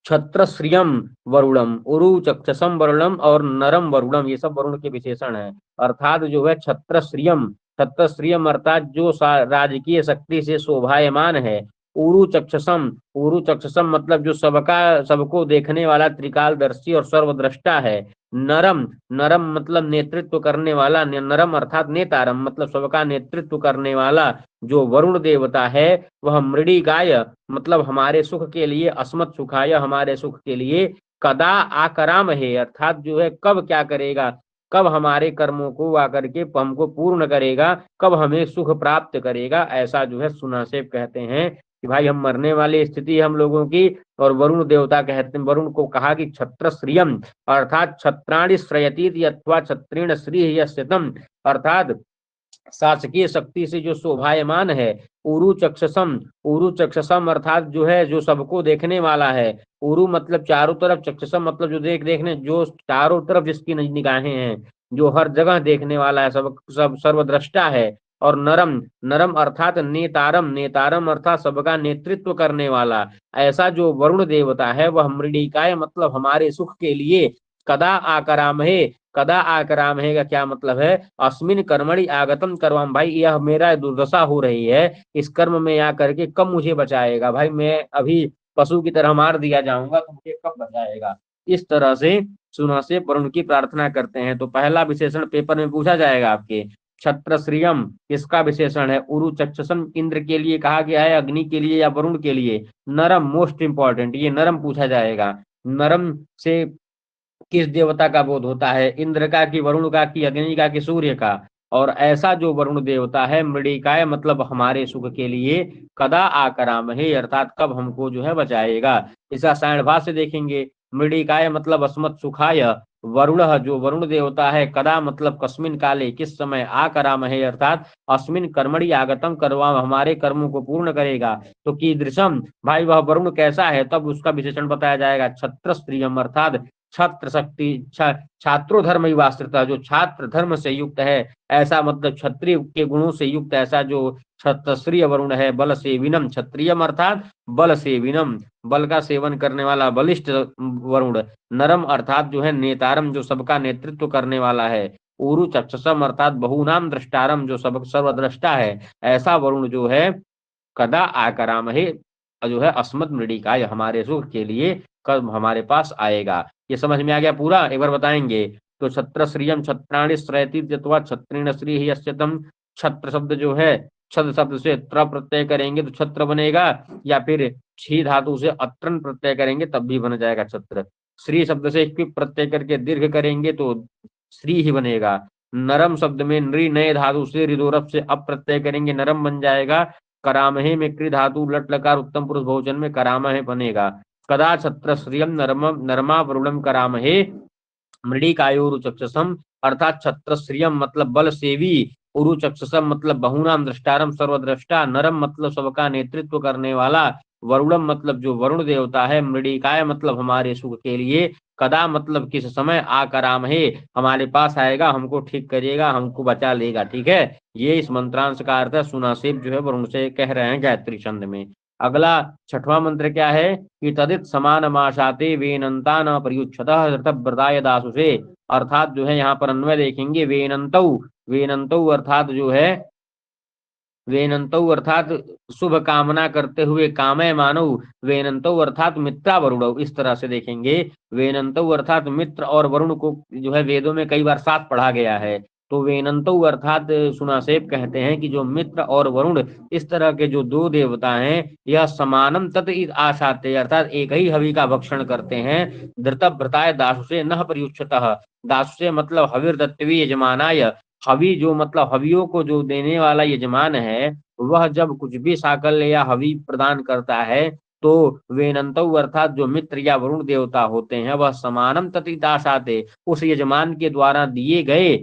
छत्रश्रियम वरुणम, उरु चक्षसम वरुणम और नरम वरुणम, ये सब वरुण के विशेषण है। अर्थात जो है छत्रश्रियम, छत्रश्रियम अर्थात जो राजकीय शक्ति से शोभायमान है। उरु चक्षसम, उरु चक्षसम मतलब जो सबका सबको देखने वाला त्रिकालदर्शी और सर्वद्रष्टा है। नरम, नरम मतलब नेतृत्व करने वाला, नरम अर्थात नेतारम मतलब सबका नेतृत्व करने वाला जो वरुण देवता है, वह मृडिकाय मतलब हमारे सुख के लिए, अस्मत् सुखाय हमारे सुख के लिए, कदा आकराम है अर्थात जो है कब क्या करेगा, कब हमारे कर्मों को आकर के हमको पूर्ण करेगा, कब हमें सुख प्राप्त करेगा, ऐसा जो है सुनासेब कहते हैं कि भाई हम मरने वाली स्थिति है हम लोगों की। और वरुण देवता कहते हैं, वरुण को कहा कि छत्र श्रियम अर्थात छत्राणि श्रयती अथवा छत्रेण श्री यस्यतम अर्थात शासकीय शक्ति से जो शोभायमान है। उरु चक्षसम, उरु चक्षसम अर्थात जो है जो सबको देखने वाला है। उरु मतलब चारों तरफ, चक्षसम मतलब जो देखने, जो चारों तरफ जिसकी निगाहें हैं, जो हर जगह देखने वाला है, सब सब सर्वद्रष्टा है। और नरम, नरम अर्थात नेतारम, नेतारम अर्थात सबका नेतृत्व करने वाला, ऐसा जो वरुण देवता है वह मृडिकाय मतलब हमारे सुख के लिए कदा आकरामहे, कदा आकरामहे का क्या मतलब है, अस्मिन कर्मणि आगतम करवाम, भाई यह मेरा दुर्दशा हो रही है, इस कर्म में आकर के कब मुझे बचाएगा, भाई मैं अभी पशु की तरह मार दिया जाऊंगा तो मुझे कब बचाएगा। इस तरह से सुना से वरुण की प्रार्थना करते हैं। तो पहला विशेषण पेपर में पूछा जाएगा आपके, छत्र श्रियम किसका विशेषण है, उरु चक्षसम इंद्र के लिए कहा गया है, अग्नि के लिए या वरुण के लिए, नरम मोस्ट इंपॉर्टेंट, ये नरम पूछा जाएगा। नरम से किस देवता का बोध होता है, इंद्र का कि वरुण का कि अग्नि का कि सूर्य का। और ऐसा जो वरुण देवता है मृडिकाय मतलब हमारे सुख के लिए, कदा आकरामहे अर्थात कब हमको जो है बचाएगा। इसका सायण भाष्य देखेंगे, मृडिकाय मतलब अस्मत् सुखाय, वरुण जो वरुण देवता है, कदा मतलब कस्मिन काले किस समय, आकरामहे अर्थात अस्मिन कर्मणि आगतम करवा हमारे कर्मों को पूर्ण करेगा। तो कीदृशम भाई वह वरुण कैसा है, तब उसका विशेषण बताया जाएगा, छत्र स्त्रियम अर्थात छत्र शक्ति, छात्रो धर्म युवाश्रित, जो छात्र धर्म से युक्त है, ऐसा मतलब क्षत्रिय के गुणों से युक्त ऐसा जो क्षत्रिय वरुण है, बल सेविनम क्षत्रियम अर्थात बल सेविनम बल का सेवन करने वाला बलिष्ठ वरुण, नरम अर्थात जो है नेतारम जो सबका नेतृत्व करने वाला है, उरु चक्षसम अर्थात बहुनाम दृष्टारम जो सब सर्वद्रष्टा है, ऐसा वरुण जो है कदा आकरामहे जो है अस्मत् मृडिकाय हमारे सुख के लिए कब हमारे पास आएगा। ये समझ में आ गया पूरा, एक बार बताएंगे। तो छत्र श्रियम छत्राणि श्रयति अथवा छत्रेण श्री ही यस्यतम, छत्र शब्द जो है छद शब्द से त्र प्रत्यय करेंगे तो छत्र बनेगा, या फिर छी धातु से अत्रन प्रत्यय करेंगे तब भी बन जाएगा छत्र। श्री शब्द से क्विप प्रत्यय करके दीर्घ करेंगे तो श्री ही बनेगा। नरम शब्द में नृ नए धातु से रिदोरप से अप्रत्यय करेंगे नरम बन जाएगा। करामहे में कृ धातु लट लकार उत्तम पुरुष बहुवचन में करामहे बनेगा। कदा छत्र श्रियम नरम नरमा वरुणम करामहे मृडिकायोरु चक्षसम अर्थात छत्र श्रियम मतलब बल सेवी, उरु चक्षसम मतलब बहुनाम दृष्टारम सर्वद्रष्टा, नरम मतलब सबका नेतृत्व करने वाला, वरुणम मतलब जो वरुण देवता है, मृडिकाय मतलब हमारे सुख के लिए, कदा मतलब किस समय, आकराम है हमारे पास आएगा, हमको ठीक करिएगा, हमको बचा लेगा। ठीक है, ये इस मंत्रांश का अर्थ है। सुनासेब जो है वरुण से कह रहे हैं गायत्री छंद में। अगला छठवां मंत्र क्या है कि तदित समान माशाते वेनंता न प्रयुक्षतः व्रताय दासु से, अर्थात जो है यहाँ पर अन्वय देखेंगे, वेनंतौ, वेनंतौ अर्थात जो है वेनंतौ अर्थात शुभ कामना करते हुए, कामय मानव, वेनंतौ अर्थात मित्रा वरुण, इस तरह से देखेंगे। वेनंतौ अर्थात मित्र और वरुण को जो है वेदों में कई बार साथ पढ़ा गया है। तो वेनंतौ अर्थात सुनासेब कहते हैं कि जो मित्र और वरुण इस तरह के जो दो देवता हैं, यह समानम तत् आशाते अर्थात एक ही हवि का भक्षण करते हैं। धृतभृताय दासु से न प्रयुक्षतः, दासु से मतलब हविर दत्तवी यजमानाय, हवि जो मतलब हवियों को जो देने वाला यजमान है, वह जब कुछ भी साकल्य या हवि प्रदान करता है, तो वेनंतौ अर्थात जो मित्र या वरुण देवता होते हैं, वह समानम ततिदासाते उस यजमान के द्वारा दिए गए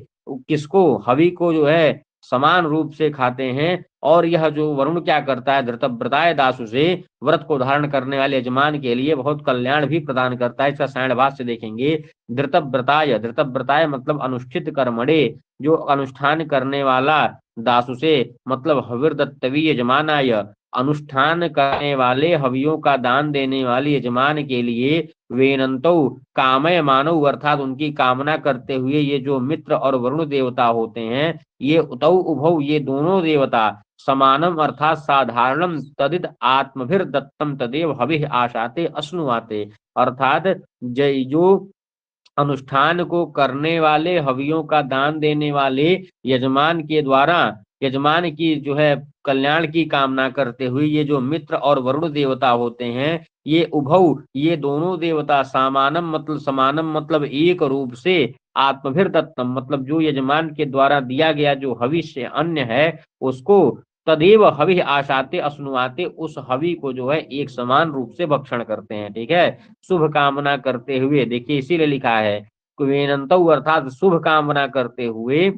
किसको, हवि को जो है समान रूप से खाते हैं। और यह जो वरुण क्या करता है, धृतव्रताय दासु से व्रत को धारण करने वाले यजमान के लिए बहुत कल्याण भी प्रदान करता है। इसका सायण भाष्य देखेंगे, धृतव्रताय, धृतव्रताय मतलब अनुष्ठित कर्मणे, जो अनुष्ठान करने वाला, दासु से मतलब हविर्दत्तवी यजमानाय अनुष्ठान करने वाले, हवियों का दान देने वाले यजमान के लिए, वेनंतो कामय मानव अर्थात उनकी कामना करते हुए ये जो मित्र और वरुण देवता होते हैं, ये उतौ उभौ ये दोनों देवता, समानम अर्थात साधारणम तदित आत्मभिर दत्तम तदेव हविः आशाते अश्नुवाते, अर्थात जो अनुष्ठान को करने वाले, हवियों का दान देने वाले यजमान के द्वारा, यजमान की जो है कल्याण की कामना करते हुए ये जो मित्र और वरुण देवता होते हैं, ये उभौ, ये दोनों देवता समानम मतलब एक रूप से, आत्मभिर दत्तम मतलब जो यजमान के द्वारा दिया गया जो हविष्य अन्न है उसको, तदेव हवि आशाते अश्नुआते उस हवि को जो है एक समान रूप से भक्षण करते हैं। ठीक है, शुभ कामना करते हुए, देखिए इसीलिए लिखा है वेनंतौ अर्थात शुभ कामना करते हुए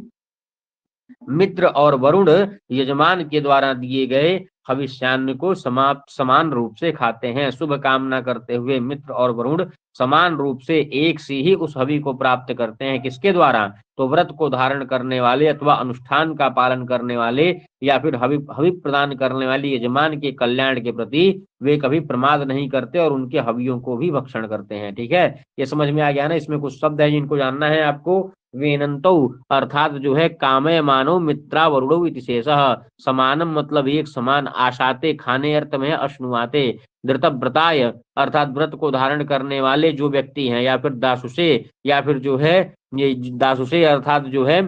मित्र और वरुण यजमान के द्वारा दिए गए हविष्यान्न को समान रूप से खाते हैं। शुभ कामना करते हुए मित्र और वरुण समान रूप से एक सी ही उस हवि को प्राप्त करते हैं। किसके द्वारा? तो व्रत को धारण करने वाले अथवा अनुष्ठान का पालन करने वाले या फिर हवि हवि प्रदान करने वाले यजमान के कल्याण के प्रति वे कभी प्रमाद नहीं करते और उनके हवियों को भी भक्षण करते हैं। ठीक है, ये समझ में आ गया ना? इसमें कुछ शब्द है जिनको जानना है आपको। वेनंतो अर्थात जो है कामय मानो मित्रा वरुणो इति शेषः, समानम मतलब एक समान, आशाते खाने अर्थ में है, अश्नुआते धृतव्रताय अर्थात व्रत को धारण करने वाले जो व्यक्ति हैं, या फिर दासुषे, या फिर जो है ये दासुषे अर्थात जो है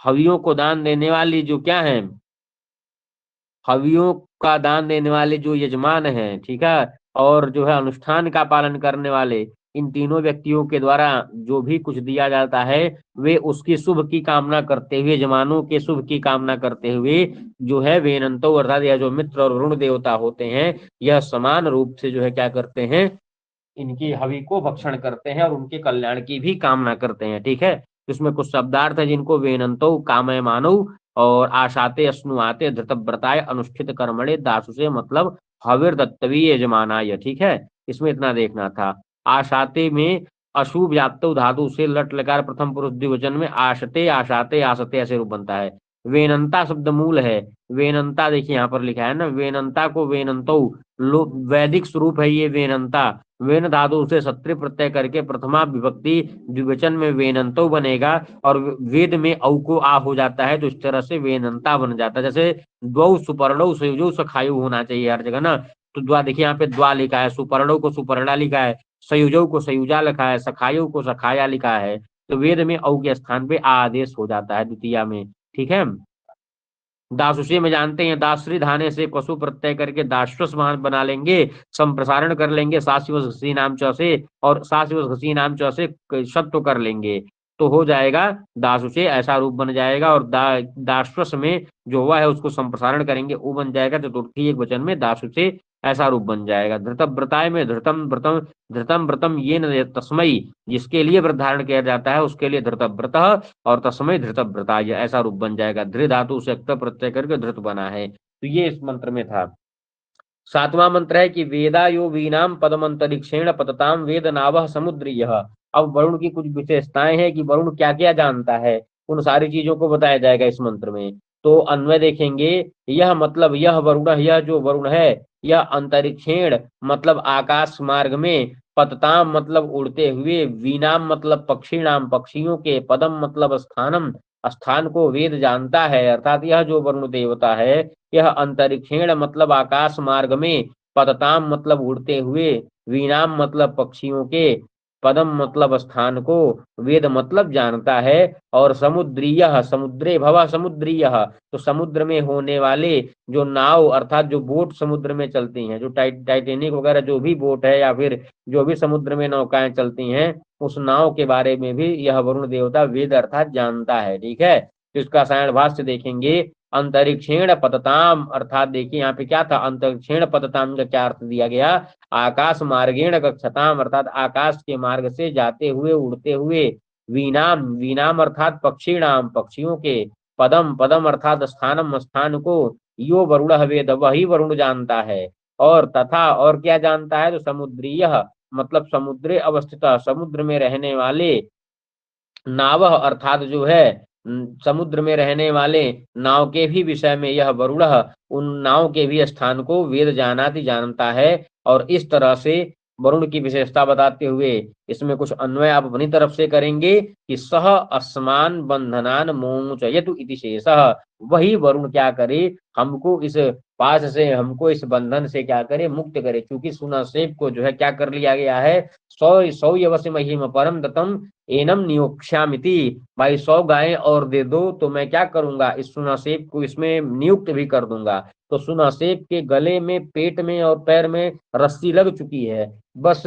हवियों को दान देने वाली जो क्या है, हवियों का दान देने वाले जो यजमान हैं, ठीक है, और जो है अनुष्ठान का पालन करने वाले, इन तीनों व्यक्तियों के द्वारा जो भी कुछ दिया जाता है वे उसकी शुभ की कामना करते हुए, यजमानों के शुभ की कामना करते हुए जो है वेनंतो अर्थात यह जो मित्र और वरुण देवता होते हैं यह समान रूप से जो है क्या करते हैं, इनकी हवि को भक्षण करते हैं और उनके कल्याण की भी कामना करते हैं। ठीक है, इसमें कुछ शब्दार्थ है जिनको वेनंतो कामय मानव और आशाते अश्नुआते धृतव्रताय अनुष्ठित कर्मणे दासुसे मतलब हविर दत्तवी यजमानाय। ठीक है, इसमें इतना देखना था। आशाते में अशुभ व्याप्त धातु से लट लकार प्रथम पुरुष द्विवचन में आशते आशाते आसते ऐसे रूप बनता है। वेनंता शब्द मूल है, वेनंता देखिए यहाँ पर लिखा है ना, वेनंता को वेनंतो वैदिक स्वरूप है ये वेनंता, वेन धातु से सत्रि प्रत्यय करके प्रथमा विभक्ति द्विवचन में वेनंतो बनेगा और वेद में औ को आ हो जाता है तो इस तरह से वेनंता बन जाता है। जैसे द्वौ सुपर्णौ संयुजौ सखायु होना चाहिए हर जगह ना, तो द्वा देखिए यहाँ पे द्वा लिखा है, सुपर्णौ को सुपर्णा लिखा है, संयुजौ को संयुजा लिखा है, सखायु को सखाया लिखा है, तो वेद में औ के स्थान पे आ आदेश हो जाता है द्वितीया में। ठीक है, दासुषे में जानते हैं दासरी धाने से पशु प्रत्यय करके दाश्वस बना लेंगे, संप्रसारण कर लेंगे साशिवस घसी नाम च से, और साशिवस घसी नाम च से शब्द कर लेंगे तो हो जाएगा दासुषे, ऐसा रूप बन जाएगा। और दाश्वस में जो हुआ है उसको संप्रसारण करेंगे वो बन जाएगा चतुर्थी एक वचन में दासुषे, ऐसा रूप बन जाएगा। धृतव्रताय में धृतम व्रतम ये न तस्मयी, जिसके लिए व्रत धारण किया जाता है उसके लिए धृतव्रत, और तस्मय धृतव्रताय ऐसा रूप बन जाएगा। धृ धातु से अक्त प्रत्यय करके धृत बना है, तो ये इस मंत्र में था। सातवां मंत्र है कि वेदा यो वीनाम पदमंतरिक्षेण पतताम वेद नावह समुद्र यह। अब वरुण की कुछ विशेषताएं हैं कि वरुण क्या क्या जानता है, उन सारी चीजों को बताया जाएगा इस मंत्र में। तो अन्वय देखेंगे, यह मतलब यह वरुण, यह जो वरुण है यह अंतरिक्षेण मतलब आकाश मार्ग में, पतताम मतलब उड़ते हुए, वीनाम मतलब पक्षी नाम पक्षियों के, पदम मतलब स्थानम स्थान को वेद जानता है। अर्थात यह जो वरुण देवता है यह अंतरिक्षेण मतलब आकाश मार्ग में, पतताम मतलब उड़ते हुए, वीणाम मतलब पक्षियों के, पदम मतलब स्थान को, वेद मतलब जानता है। और समुद्रीय समुद्रे भव समुद्रीय, तो समुद्र में होने वाले जो नाव अर्थात जो बोट समुद्र में चलती हैं, जो टाइटेनिक वगैरह जो भी बोट है या फिर जो भी समुद्र में नौकाएं चलती हैं उस नाव के बारे में भी यह वरुण देवता वेद अर्थात जानता है। ठीक है, तो इसका सायण भाष्य देखेंगे, अंतरिक्षेण पतताम अर्थात देखिए यहाँ पे क्या था, अंतरिक्षेण पतताम का क्या अर्थ दिया गया, आकाश मार्गेण गच्छताम अर्थात आकाश के मार्ग से जाते हुए उड़ते हुए, वीनाम वीनाम अर्थात पक्षीणाम पक्षियों के, पदम पदम अर्थात स्थानम स्थान को, यो वरुण वेद वही वरुण जानता है। और तथा और क्या जानता है, तो समुद्रीय मतलब समुद्रे अवस्थित समुद्र में रहने वाले, नावह अर्थात जो है समुद्र में रहने वाले नाव के भी विषय में यह वरुण उन नाव के भी स्थान को वेद जानाति जानता है। और इस तरह से वरुण की विशेषता बताते हुए इसमें कुछ अन्वय आप अपनी तरफ से करेंगे कि सह अस्मान बंधनान मोचयतु इति शेषः, वही वरुण क्या करे, हमको इस पास से, हमको इस बंधन से क्या करे, मुक्त करे। क्योंकि सुनासेब को जो है क्या कर लिया गया है, सौ सौ यवस्य महिम परम दत्तम एनम नियोक्ष्यामिति, भाई 100 गायें और दे दो तो मैं क्या करूंगा, इस सुनासेब को इसमें नियुक्त भी कर दूंगा। तो सुनासेब के गले में, पेट में और पैर में रस्सी लग चुकी है, बस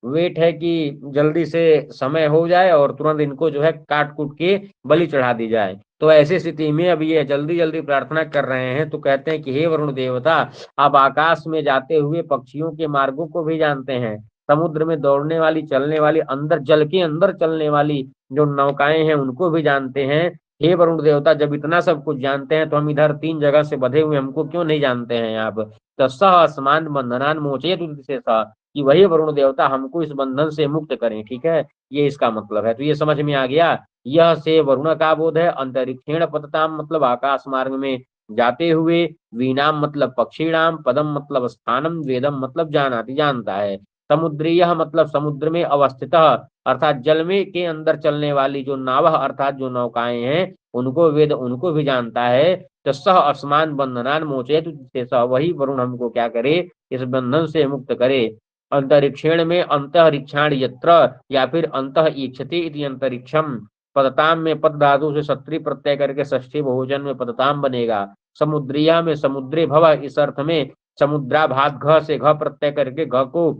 वेट है कि जल्दी से समय हो जाए और तुरंत इनको जो है काट कूट के बलि चढ़ा दी जाए। तो ऐसी स्थिति में अब ये जल्दी जल्दी प्रार्थना कर रहे हैं, तो कहते हैं कि हे वरुण देवता, आप आकाश में जाते हुए पक्षियों के मार्गों को भी जानते हैं, समुद्र में दौड़ने वाली, चलने वाली, अंदर जल के अंदर चलने वाली जो नौकाएं हैं उनको भी जानते हैं। हे वरुण देवता, जब इतना सब कुछ जानते हैं तो हम इधर 3 जगह से बधे हुए, हमको क्यों नहीं जानते हैं आप। तो सह आसमान बंधनान मोचयतु से सह, कि वही वरुण देवता हमको इस बंधन से मुक्त करें, ठीक है, ये इसका मतलब है। तो ये समझ में आ गया। यह से वरुण का बोध है, अंतरिक्षेण पतताम मतलब आकाश मार्ग में जाते हुए, वीणाम मतलब पक्षीणाम, पदम मतलब स्थानम, वेदम मतलब जानाति जानता है, समुद्रीय मतलब समुद्र में अवस्थित अर्थात जल में के अंदर चलने वाली जो नाव अर्थात जो नौकाएं हैं उनको वेद उनको भी जानता है। तो सह असमान बंधनान मोचेत, सह वही वरुण हमको क्या करे, इस बंधन से मुक्त करे। अंतरिक्षेण में अंतरिक्षाण यत्र, या फिर अंत ईक्षति इति अंतरिक्षम, पदताम में पद धातु से सत्री प्रत्यय करके षष्ठी बहुवचन में पदताम बनेगा। समुद्रिया में समुद्री भव, इस अर्थ में समुद्राभात घ से घ प्रत्यय करके घ को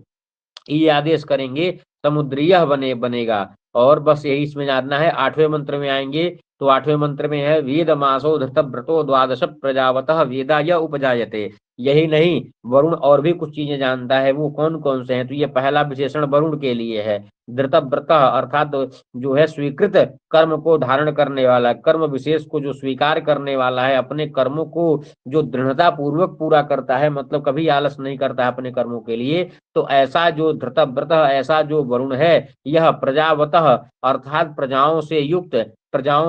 ये आदेश करेंगे, समुद्रीय बनेगा। और बस यही इसमें जानना है। 8वें मंत्र में आएंगे, तो 8वें मंत्र में है वेद मासो धृतव्रतो द्वादश प्रजावतः वेदाय उपजायते। यही नहीं, वरुण और भी कुछ चीजें जानता है, वो कौन कौन से हैं, तो ये पहला विशेषण वरुण के लिए है। धृतव्रत अर्थात जो है स्वीकृत कर्म को धारण करने वाला, कर्म विशेष को जो स्वीकार करने वाला है, अपने कर्मों को जो दृढ़ता पूर्वक पूरा करता है, मतलब कभी आलस नहीं करता है अपने कर्मों के लिए। तो ऐसा जो धृतव्रत, ऐसा जो वरुण है, यह प्रजावतः अर्थात प्रजाओं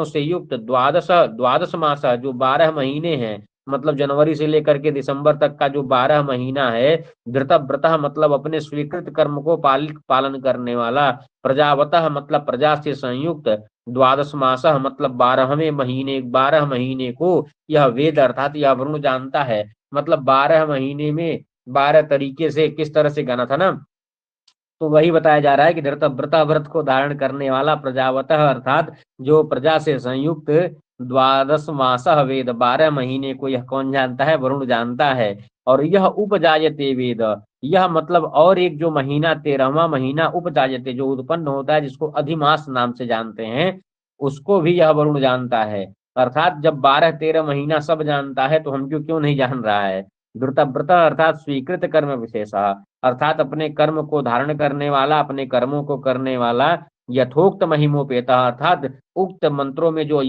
से युक्त द्वादश द्वादश मास, जो 12 महीने हैं, मतलब जनवरी से लेकर के दिसंबर तक का जो 12 महीना है, धृतव्रत मतलब अपने स्वीकृत कर्म को पालन करने वाला, प्रजावतः मतलब प्रजा से संयुक्त, द्वादश मास मतलब 12 महीने को यह वेद अर्थात यह वरुण जानता है। मतलब 12 महीने में 12 तरीके से किस तरह से गाना था ना, तो वही बताया जा रहा है कि धृतव्रत व्रत को धारण करने वाला, प्रजावतः अर्थात जो प्रजा से संयुक्त, द्वादश मासः वेद 12 महीने को यह कौन जानता है, वरुण जानता है। और यह उपजायते वेद, यह मतलब और एक जो महीना 13वां महीना उपजायते जो उत्पन्न होता है, जिसको अधिमास नाम से जानते हैं, उसको भी यह वरुण जानता है। अर्थात जब 12-13 महीना सब जानता है तो हमको क्यों नहीं जान रहा है। धृतव्रत अर्थात स्वीकृत कर्म विशेष, अर्थात अपने कर्म को धारण करने वाला, अपने कर्मों को करने वाला, यथोक्त महिमोपेता अर्थात उक्त मंत्रों में जो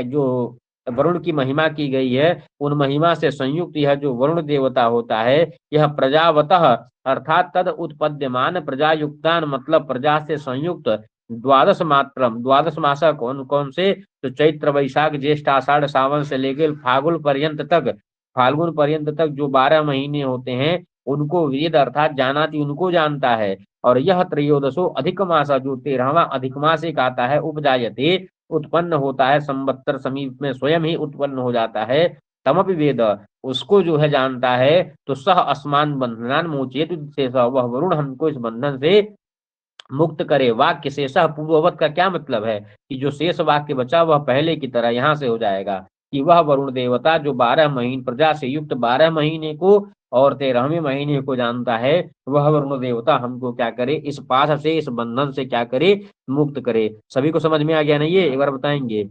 जो वरुण की महिमा की गई है, उन महिमा से संयुक्त यह जो वरुण देवता होता है, यह प्रजावतः अर्थात तद उत्पद्यमान प्रजायुक्तान मतलब प्रजा से संयुक्त, द्वादश मात्रम द्वादश मासा कौन कौन से, तो चैत्र वैशाख ज्येष्ठ आषाढ़ सावन से लेकर फाल्गुन पर्यंत तक जो 12 महीने होते हैं, उनको वेद अर्थात जानाति उनको जानता है। और यह त्रयोदशो अधिक मासा जो 13वां अधिक मास एक आता है, उपजायते उत्पन्न होता है, संवत्सर समीप में स्वयं ही उत्पन्न हो जाता है, तमपि वेद उसको जो है जानता है। तो सह असमान बंधनान मोचेत से वह वरुण हमको इस बंधन से मुक्त करे। वाक्य शेषः पूर्ववत का क्या मतलब है, कि जो शेष वाक्य बचा वह पहले की तरह यहाँ से हो जाएगा, कि वह वरुण देवता जो 12 महीने प्रजा से युक्त 12 महीने को और 13वें महीने को जानता है, वह वरुण देवता हमको क्या करे, इस पाश से, इस बंधन से क्या करे, मुक्त करे। सभी को समझ में आ गया ना, ये एक बार बताएंगे।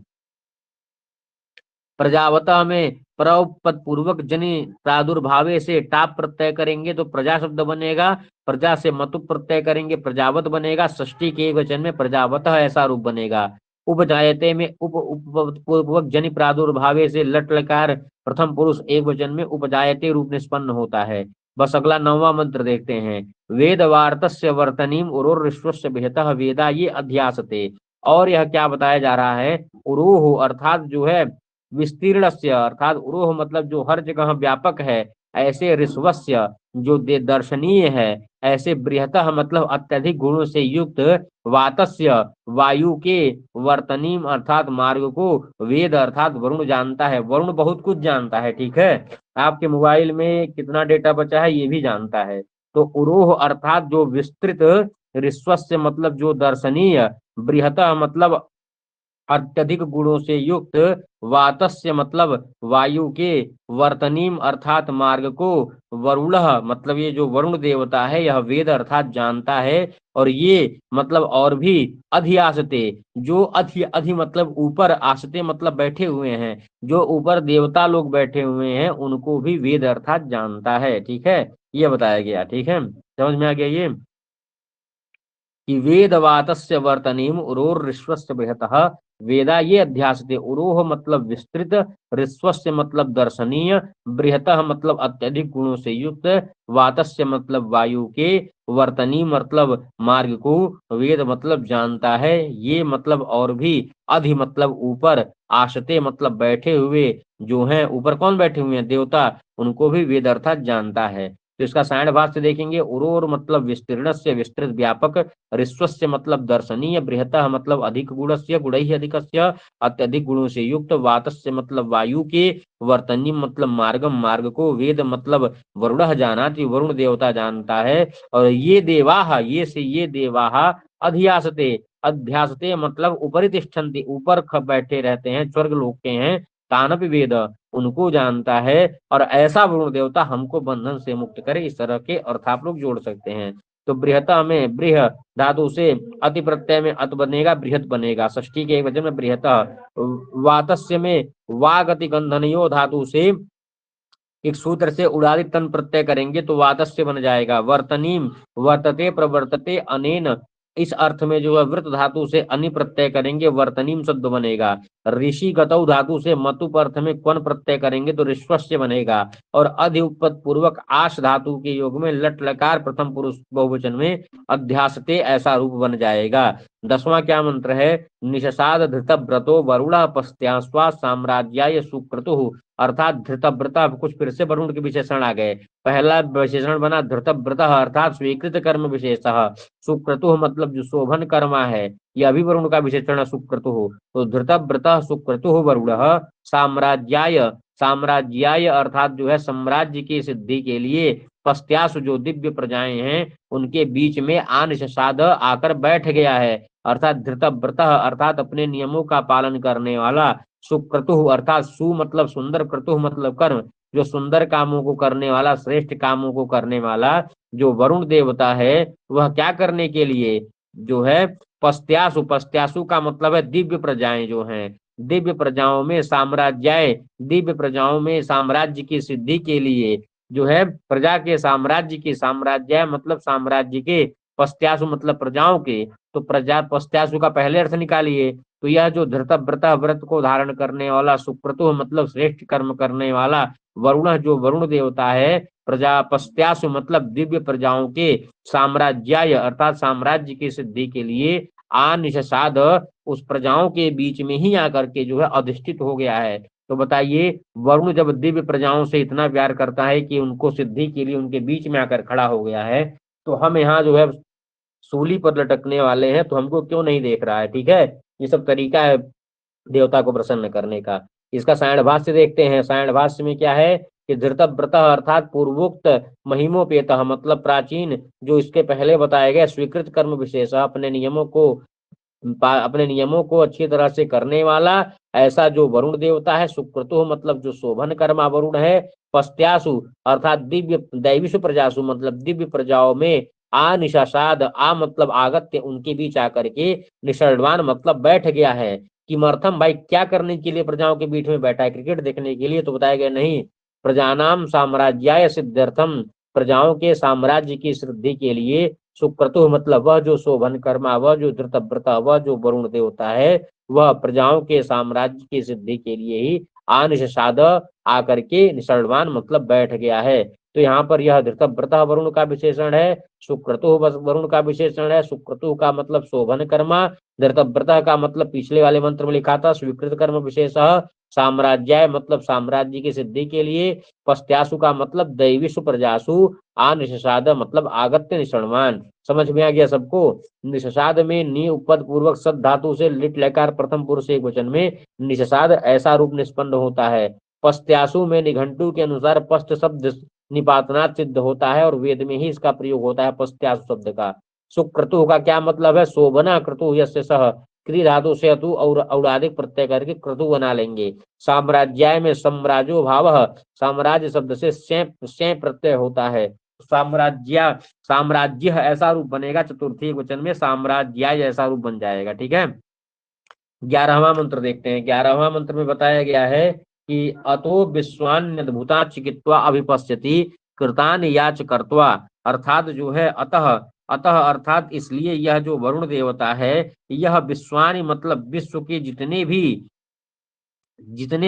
प्रजावता में पद पूर्वक जनि प्रादुर्भावे से टाप प्रत्यय करेंगे तो प्रजा शब्द बनेगा, प्रजा से मतु प्रत्यय करेंगे प्रजावत बनेगा, षष्ठी के एक वचन में प्रजावत ऐसा रूप बनेगा। उपजायते में पूर्वक जनि प्रादुर्भावे से लट लकार प्रथम पुरुष एक वचन में उपजायते रूप निष्पन्न होता है। बस अगला 9वां मंत्र देखते हैं। वेद वार्तस्य वर्तनीम उरोर्विश्वस्य विहतः वेदा ये अध्यासते। और यह क्या बताया जा रहा है, उरोह अर्थात जो है विस्तीर्णस्य अर्थात उरोह मतलब जो हर जगह व्यापक है, ऐसे ऋष्वस्य जो दर्शनीय है, ऐसे बृहतः मतलब अत्यधिक गुणों से युक्त, वातस्य वायु के, वर्तनीम अर्थात मार्ग को, वेद अर्थात वरुण जानता है। वरुण बहुत कुछ जानता है, ठीक है, आपके मोबाइल में कितना डेटा बचा है ये भी जानता है। तो उरोह अर्थात जो विस्तृत, ऋष्वस्य मतलब जो दर्शनीय, बृहतः मतलब अत्यधिक गुणों से युक्त, वातस्य मतलब वायु के, वर्तनीम अर्थात मार्ग को, वरुणः मतलब ये जो वरुण देवता है यह वेद अर्थात जानता है, और ये मतलब और भी, अधियासते जो अधि अधि मतलब ऊपर, आसते मतलब बैठे हुए हैं, जो ऊपर देवता लोग बैठे हुए हैं उनको भी वेद अर्थात जानता है। ठीक है, ये बताया गया। ठीक है, समझ में आ गया ये कि वेदवातस्य वर्तनीम उरोर ऋष्वस्य बृहतः, वेदा ये अध्यास थे, उरोह मतलब विस्तृत, ऋष्वस्य मतलब दर्शनीय, बृहतः मतलब अत्यधिक गुणों से युक्त, वातस्य मतलब वायु के, वर्तनी मतलब मार्ग को, वेद मतलब जानता है, ये मतलब और भी, अधि मतलब ऊपर, आशते मतलब बैठे हुए, जो हैं ऊपर कौन बैठे हुए हैं, देवता, उनको भी वेद अर्थात जानता है। तो इसका साइड भाष्य देखेंगे, उरोर मतलब विस्तीर्ण से विस्तृत व्यापक, ऋस्वस्य मतलब दर्शनीय, बृहतः मतलब अधिक गुणस्य गुणैः अधिकस्य अत्यधिक गुणों से युक्त, वातस्य मतलब वायु के, वर्तनी मतलब मार्गम मार्ग को, वेद मतलब वरुण जानाति वरुण देवता जानता है, और ये देवाह ये से ये देवाह, अधियासते अध्यासते मतलब ऊपरि तिष्ठन्ति ऊपर बैठे रहते हैं, स्वर्ग लोक के हैं, तानपि वेद उनको जानता है, और ऐसा वरुण देवता हमको बंधन से मुक्त करे, इस तरह के अर्थ आप लोग जोड़ सकते हैं। तो बृहता में बृह धातु से अति प्रत्यय में अत बनेगा, बृहत बनेगा, षष्ठी के एक वचन में बृहता। वातस्य में वाग अति गंधनयो धातु से एक सूत्र से उड़ादि तन प्रत्यय करेंगे तो वातस्य बन जाएगा। वर्तनीम वर्तते प्रवर्तते अनेन, इस अर्थ में जो है वृत धातु से अनि प्रत्यय करेंगे, वर्तनीम शब्द बनेगा। ऋषि गतौ धातु से मतुप अर्थ में क्वन प्रत्यय करेंगे तो ऋष्वस्य बनेगा, और अधिउपत पूर्वक आश धातु के योग में लट लकार प्रथम पुरुष बहुवचन में अध्यासते ऐसा रूप बन जाएगा। 10वां क्या मंत्र है, निषसाद धृतव्रतो वरुण पस्त्यास्वा साम्राज्याय सुक्रतु, अर्थात धृतव्रता, कुछ फिर से वरुण के विशेषण आ गए। पहला विशेषण बना धृतव्रत अर्थात स्वीकृत कर्म विशेष, सुक्रतु मतलब जो शोभन कर्मा है, यह भी वरुण का विशेषण सुक्रतु। तो धृतव्रत सुक्रतु वरुण, साम्राज्याय साम्राज्याय अर्थात जो है साम्राज्य की सिद्धि के लिए, पस्त्यासु जो दिव्य प्रजाएं हैं उनके बीच में आनिशसाद आकर बैठ गया है, अर्थात धृतव्रत अर्थात अपने नियमों का पालन करने वाला, सुक्रतु अर्थात सु मतलब सुंदर, क्रतु मतलब कर्म, जो सुंदर कामों को करने वाला, श्रेष्ठ कामों को करने वाला जो वरुण देवता है, वह क्या करने के लिए जो है, पस्त्यासु, पस्त्यासु का मतलब है दिव्य प्रजाएं जो हैं, दिव्य प्रजाओं में साम्राज्याय, दिव्य प्रजाओं में साम्राज्य की सिद्धि के लिए जो है, प्रजा के साम्राज्य की, साम्राज्य मतलब साम्राज्य के, पस्त्यासु मतलब प्रजाओं के, तो प्रजा पस्त्यासु का पहले अर्थ निकालिए, तो यह जो धृतव्रत व्रत को धारण करने वाला, सुक्रतु मतलब श्रेष्ठ कर्म करने वाला, वरुण जो वरुण देवता है, प्रजा पस्त्यासु मतलब दिव्य प्रजाओं के, साम्राज्याय अर्थात साम्राज्य की सिद्धि के लिए, आनिशसाद उस प्रजाओं के बीच में ही आकर के जो है अधिष्ठित हो गया है। तो बताइए, वरुण जब दिव्य प्रजाओं से इतना प्यार करता है कि उनको सिद्धि के लिए उनके बीच में आकर खड़ा हो गया है, तो हम यहाँ जो है सूली पर लटकने वाले हैं, तो हमको क्यों नहीं देख रहा है। ठीक है, ये सब तरीका है देवता को प्रसन्न करने का। इसका सायण भाष्य देखते हैं। सायण भाष्य में क्या है कि धृतव्रत अर्थात पूर्वोक्त महिमोपेत मतलब प्राचीन, जो इसके पहले बताए गए स्वीकृत कर्म विशेष, अपने नियमों को अच्छी तरह से करने वाला, ऐसा जो वरुण देवता है, सुक्रतु मतलब जो शोभन कर्मा वरुण है, पस्त्यासु अर्थात दिव्य दैविषु प्रजासु मतलब दिव्य प्रजाओं में, आ निशासाद आ मतलब आगत्य उनके बीच आकर के, निषर्वान मतलब बैठ गया है। किमर्थम भाई क्या करने के लिए प्रजाओं के बीच में बैठा है, क्रिकेट देखने के लिए, तो बताया गया नहीं, प्रजानाम साम्राज्याय सिद्ध्यर्थम प्रजाओं के साम्राज्य की सिद्धि के लिए, सुक्रतु मतलब वह जो शोभन कर्मा, वह जो धृतव्रता, वह जो वरुण देवता है, वह प्रजाओं के साम्राज्य की सिद्धि के लिए ही आनिशसाद आकर के निषर्वान मतलब बैठ गया है। तो यहाँ पर यह धृतव्रता वरुण का विशेषण है, सुक्रतु वरुण का विशेषण है। सुक्रतु का मतलब शोभन कर्मा, धृतव्रता का मतलब पिछले वाले मंत्र में लिखा था स्वीकृत कर्म विशेष, साम्राज्याय मतलब साम्राज्य की सिद्धि के लिए, पस्त्यासु का मतलब दैविषु प्रजासु, निषाद मतलब आगत्य निषणवान। समझ में आ गया सबको। निषाद में नि उपद पूर्वक सद धातु से लिट लकार प्रथम पुरुष एक वचन में निषाद ऐसा रूप निष्पन्न होता है। पस्त्यासु में निघंटु के अनुसार पस्त शब्द निपातनात् सिद्ध होता है, और वेद में ही इसका प्रयोग होता है पस्त्यासु शब्द का। सुक्रतु का क्या मतलब है, शोभना क्रतु यस्य सह, क्री धातु से अतु और औरादिक प्रत्यय करके क्रतु बना लेंगे। साम्राज्याय में सम्राजो भाव, साम्राज्य शब्द से से प्रत्यय होता है। साम्राज्य साम्राज्य ऐसा रूप बनेगा, चतुर्थी वचन में साम्राज्याय ऐसा रूप बन जाएगा। ठीक है। 11वां मंत्र देखते हैं। 11वां मंत्र में बताया गया है कि अतो विश्वान्यद्भुता चिकित्वा अभिपश्यति कृतान याच कर्त्वा, अर्थात जो है अतः, अतः अर्थात इसलिए यह जो वरुण देवता है, यह विश्वानि मतलब विश्व के जितने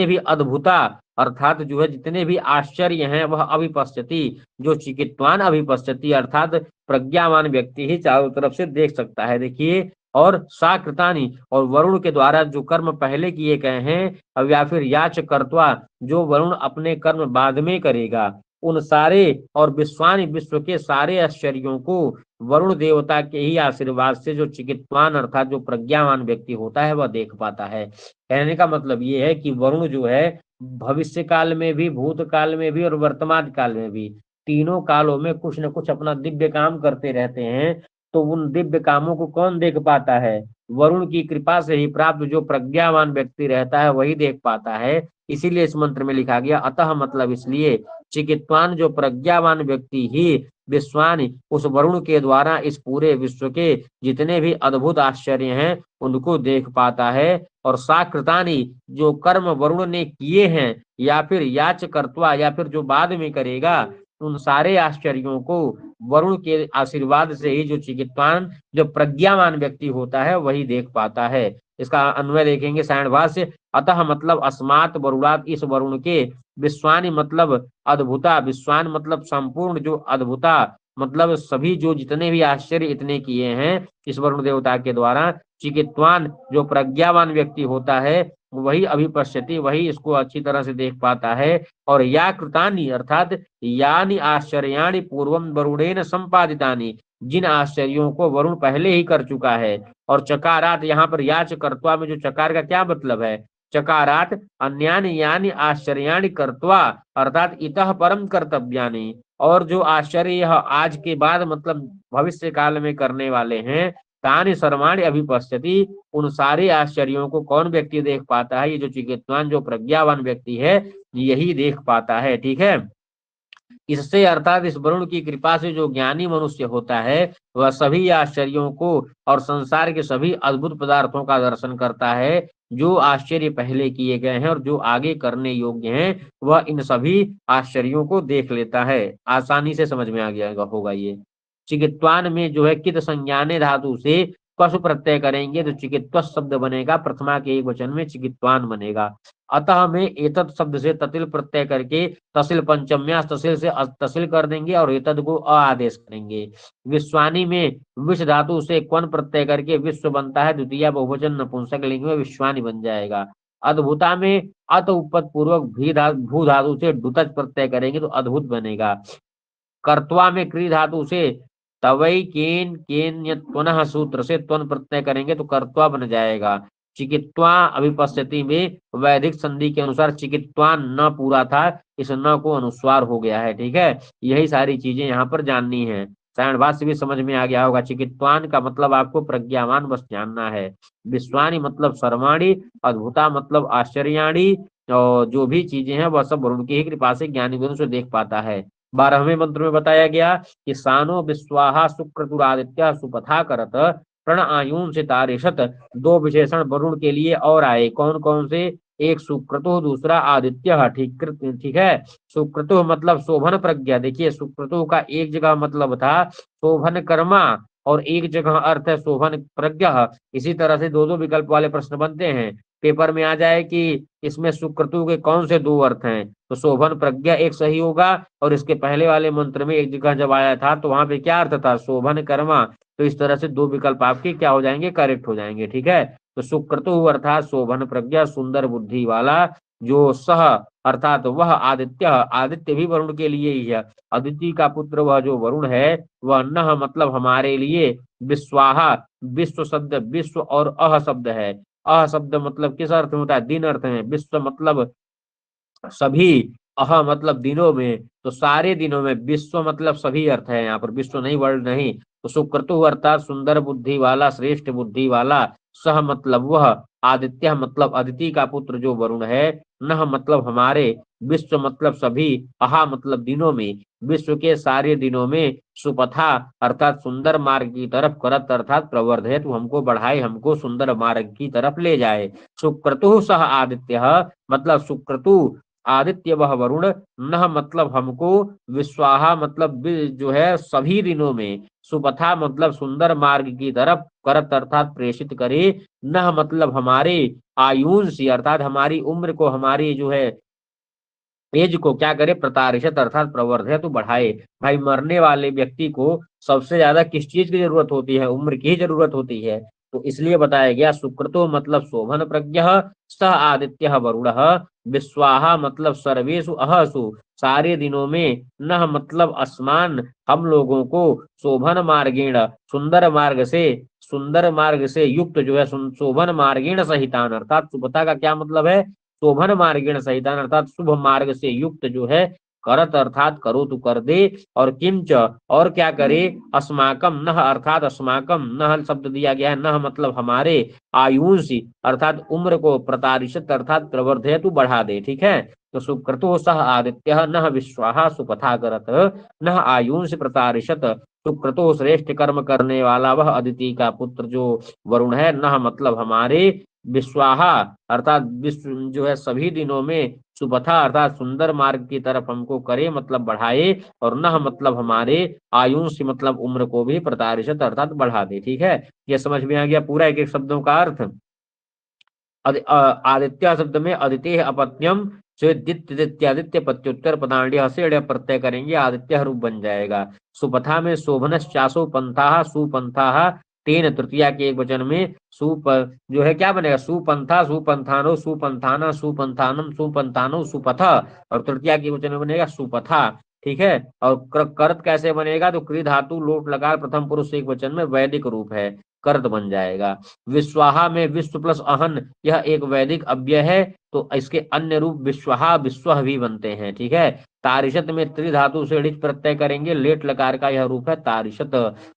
भी अद्भुता अर्थात जो है जितने भी आश्चर्य हैं वह अभिपश्यति, जो चिकित्वान अभिपश्यति अर्थात प्रज्ञावान व्यक्ति ही चारों तरफ से देख सकता है। देखिए, और साकृतानी और वरुण के द्वारा जो कर्म पहले किए गए हैं, अब या फिर याच कर्त्वा जो वरुण अपने कर्म बाद में करेगा, उन सारे और विश्वानी विश्व के सारे आश्चर्यों को वरुण देवता के ही आशीर्वाद से जो चिकित्वान अर्थात जो प्रज्ञावान व्यक्ति होता है वह देख पाता है। कहने का मतलब ये है कि वरुण जो है भविष्य काल में भी, भूतकाल में भी और वर्तमान काल में भी, तीनों कालों में कुछ न कुछ अपना दिव्य काम करते रहते हैं। तो उन दिव्य कामों को कौन देख पाता है, वरुण की कृपा से ही प्राप्त जो प्रज्ञावान व्यक्ति रहता है वही देख पाता है। इसीलिए इस मंत्र में लिखा गया अतः मतलब इसलिए चिकित्वान जो प्रज्ञावान व्यक्ति ही विश्वान उस वरुण के द्वारा इस पूरे विश्व के जितने भी अद्भुत आश्चर्य हैं उनको देख पाता है। और साकृतानी जो कर्म वरुण ने किए हैं या फिर याच कर्त्वा या फिर जो बाद में करेगा, उन सारे आश्चर्यों को वरुण के आशीर्वाद से ही जो चिकित्वान जो प्रज्ञावान व्यक्ति होता है वही देख पाता है। इसका अन्वय देखेंगे सायण भाष्य, अतः मतलब अस्मात् वरुणात इस वरुण के, विश्वानी मतलब अद्भुता, विश्वान मतलब संपूर्ण जो अद्भुता मतलब सभी जो जितने भी आश्चर्य इतने किए हैं इस वरुण देवता के द्वारा, चिकित्वान जो प्रज्ञावान व्यक्ति होता है वही अभिपश्यति वही इसको अच्छी तरह से देख पाता है। और या कृतानि अर्थात यानि आश्चर्याणि पूर्वम वरुणेन संपादितानि, जिन आश्चर्यों को वरुण पहले ही कर चुका है। और चकारात यहाँ पर याच कर्त्वा में जो चकार का क्या मतलब है, चकारात अन्यानि यानि आश्चर्याणि कर्त्वा अर्थात इतः परम कर्तव्यानि, और जो आश्चर्य यह आज के बाद मतलब भविष्य काल में करने वाले हैं, तानि सर्वाणि अभिपश्यति उन सारे आश्चर्यों को कौन व्यक्ति देख पाता है, ये जो चिकित्वान जो प्रज्ञावान व्यक्ति है यही देख पाता है। ठीक है। इससे अर्थात इस वरुण की कृपा से जो ज्ञानी मनुष्य होता है वह सभी आश्चर्यों को और संसार के सभी अद्भुत पदार्थों का दर्शन करता है, जो आश्चर्य पहले किए गए हैं और जो आगे करने योग्य हैं वह इन सभी आश्चर्यों को देख लेता है। आसानी से समझ में आ गया होगा ये। चिकित्वान में जो है कित संज्ञाने धातु से पशु प्रत्यय करेंगे तो चिकित्व शब्द बनेगा, प्रथमा के एक वचन में चिकित्वान बनेगा। अतः में एतत् शब्द से ततिल प्रत्यय करके तसिल पंचम्या तसिल से तसिल कर देंगे और एतद को अ आदेश करेंगे। विश्वानी में विष धातु से क्वन प्रत्यय करके विश्व बनता है, द्वितीय बहुवचन नपुंसक लिंग में विश्वानी बन जाएगा। अद्भुता में अत उपत पूर्वक भू धातु से डुतज प्रत्यय करेंगे तो अद्भुत बनेगा। कर्त्वा में क्री धातु से तवई केन केन पुनः सूत्र से त्वन प्रत्यय करेंगे तो कर्त्वा बन जाएगा। चिकित्वा अभिपस्थिति में वैदिक संधि के अनुसार चिकित्वा न पूरा था, इस न को अनुस्वार हो गया है। ठीक है। यही सारी चीजें यहाँ पर जाननी है। सायण भाष्य भी समझ में आ गया होगा। चिकित्वान का मतलब आपको प्रज्ञावान बस जानना है। विश्वानी मतलब सर्वाणी, अद्भुता मतलब आश्चर्याणी, और जो भी चीजें हैं वह सब वरुण की ही कृपा से ज्ञानी गुण से देख पाता है। 12वें मंत्र में बताया गया कि सानो विश्वाहा शुक्रतुरादित्य सुपथा करत प्रण आयुन से तारिशत, दो विशेषण वरुण के लिए और आए। कौन कौन से, एक सुक्रतु दूसरा आदित्य। ठीक है। सुक्रतु मतलब शोभन प्रज्ञा। देखिए सुक्रतु का एक जगह मतलब था शोभन कर्मा और एक जगह अर्थ है शोभन प्रज्ञा। इसी तरह से दो दो विकल्प वाले प्रश्न बनते हैं। पेपर में आ जाए कि इसमें सुक्रतु के कौन से दो अर्थ हैं, तो शोभन प्रज्ञा एक सही होगा। और इसके पहले वाले मंत्र में एक जगह जब आया था तो वहां पे क्या अर्थ था, शोभन कर्मा। तो इस तरह से दो विकल्प आपके क्या हो जाएंगे, करेक्ट हो जाएंगे। ठीक है। तो सुक्रतु अर्थात शोभन प्रज्ञा सुंदर बुद्धि वाला, जो सह अर्थात वह आदित्य, आदित्य भी वरुण के लिए ही है। अदिति का पुत्र वह जो वरुण है वह न मतलब हमारे लिए विश्वाहा, विश्व शब्द विश्व और अह शब्द है। अह शब्द मतलब किस अर्थ में होता है, दिन अर्थ में। विश्व मतलब सभी अह मतलब दिनों में, तो सारे दिनों में, विश्व मतलब सभी अर्थ है यहाँ पर, विश्व नहीं, वर्ल्ड नहीं। तो सुक्रतु अर्थात सुंदर बुद्धि वाला, श्रेष्ठ बुद्धि वाला, सह मतलब वह, आदित्य मतलब अदिति का पुत्र जो वरुण है, नह मतलब हमारे, विश्व मतलब सभी, अहा मतलब दिनों में, विश्व के सारे दिनों में, सुपथा अर्थात सुंदर मार्ग की तरफ, करत अर्थात प्रवर्धे तो हमको बढ़ाए, हमको सुंदर मार्ग की तरफ ले जाए। सुक्रतु सह आदित्य मतलब सुक्रतु आदित्य वह वरुण, नह मतलब हमको, विश्वाहा मतलब जो है सभी दिनों में, सुपथा मतलब सुंदर मार्ग की तरफ, करत अर्थात प्रेषित करे, नह मतलब हमारे, आयुष अर्थात हमारी उम्र को, हमारी जो है एज को क्या करे, प्रतारिशत अर्थात प्रवर्धे तो बढ़ाए। भाई मरने वाले व्यक्ति को सबसे ज्यादा किस चीज की जरूरत होती है, उम्र की ही जरूरत होती है। तो इसलिए बताया गया सुक्रतो मतलब शोभन प्रज्ञ, स आदित्य वरुण, विश्वाहा मतलब सर्वेशु अहसु सारे दिनों में, नह मतलब असमान हम लोगों को, शोभन मार्गेण सुंदर मार्ग से, सुंदर मार्ग से युक्त जो है, शोभन मार्गेण सहितान अर्थात शुभता का क्या मतलब है, शोभन मार्गेण सहितान अर्थात शुभ मार्ग से युक्त जो है, करत अर्थात करो तो कर दे, और किंच और क्या करे, अस्माकम नह अर्थात अस्माकम, नह शब्द दिया गया है, नह मतलब हमारे, आयुषी अर्थात उम्र को, प्रतारिशत अर्थात प्रवर्धे तू बढ़ा दे, ठीक है। तो सुक्रतो सह आदित्य नह विश्वाहा सुपथा करत, नह आयुष प्रतारिशत, सुक्रतो श्रेष्ठ कर्म करने वाला वह अदिति का पुत्र जो वरुण है, नह मतलब हमारे, विश्वाहा अर्थात विश्व जो है सभी दिनों में, सुपथा अर्थात सुंदर मार्ग की तरफ हमको करे मतलब बढ़ाए, और नह मतलब हमारे, आयुष मतलब उम्र को भी प्रतारिशत अर्थात बढ़ा दे, ठीक है। ये समझ में आ गया पूरा एक एक शब्दों का अर्थ। आदित्य शब्द में अदिति अपत्यम से दित्यादित्य प्रत्युत्तर पदांडी से प्रत्यय करेंगे, आदित्य रूप बन जाएगा। सुपथा में शोभन चासो पंथा सुपंथा, तेन तृतीया के एक वचन में सुप जो है क्या बनेगा, सुपंथा सुपंथानो सुपंथाना सुपंथानम सुपंथानो सुपथ, और तृतीया के वचन में बनेगा सुपथा, ठीक है। और कर्त कैसे बनेगा, तो कृ धातु लोट लगा प्रथम पुरुष एक वचन में वैदिक रूप है, कर्त बन जाएगा। विश्वाहा में विश्व प्लस अहन यह एक वैदिक अव्यय है, तो इसके अन्य रूप विश्वाहा विश्व भी बनते हैं, ठीक है। तारिशत में त्रिधातु से ऋच प्रत्यय करेंगे, लेट लकार का यह रूप है तारिशत।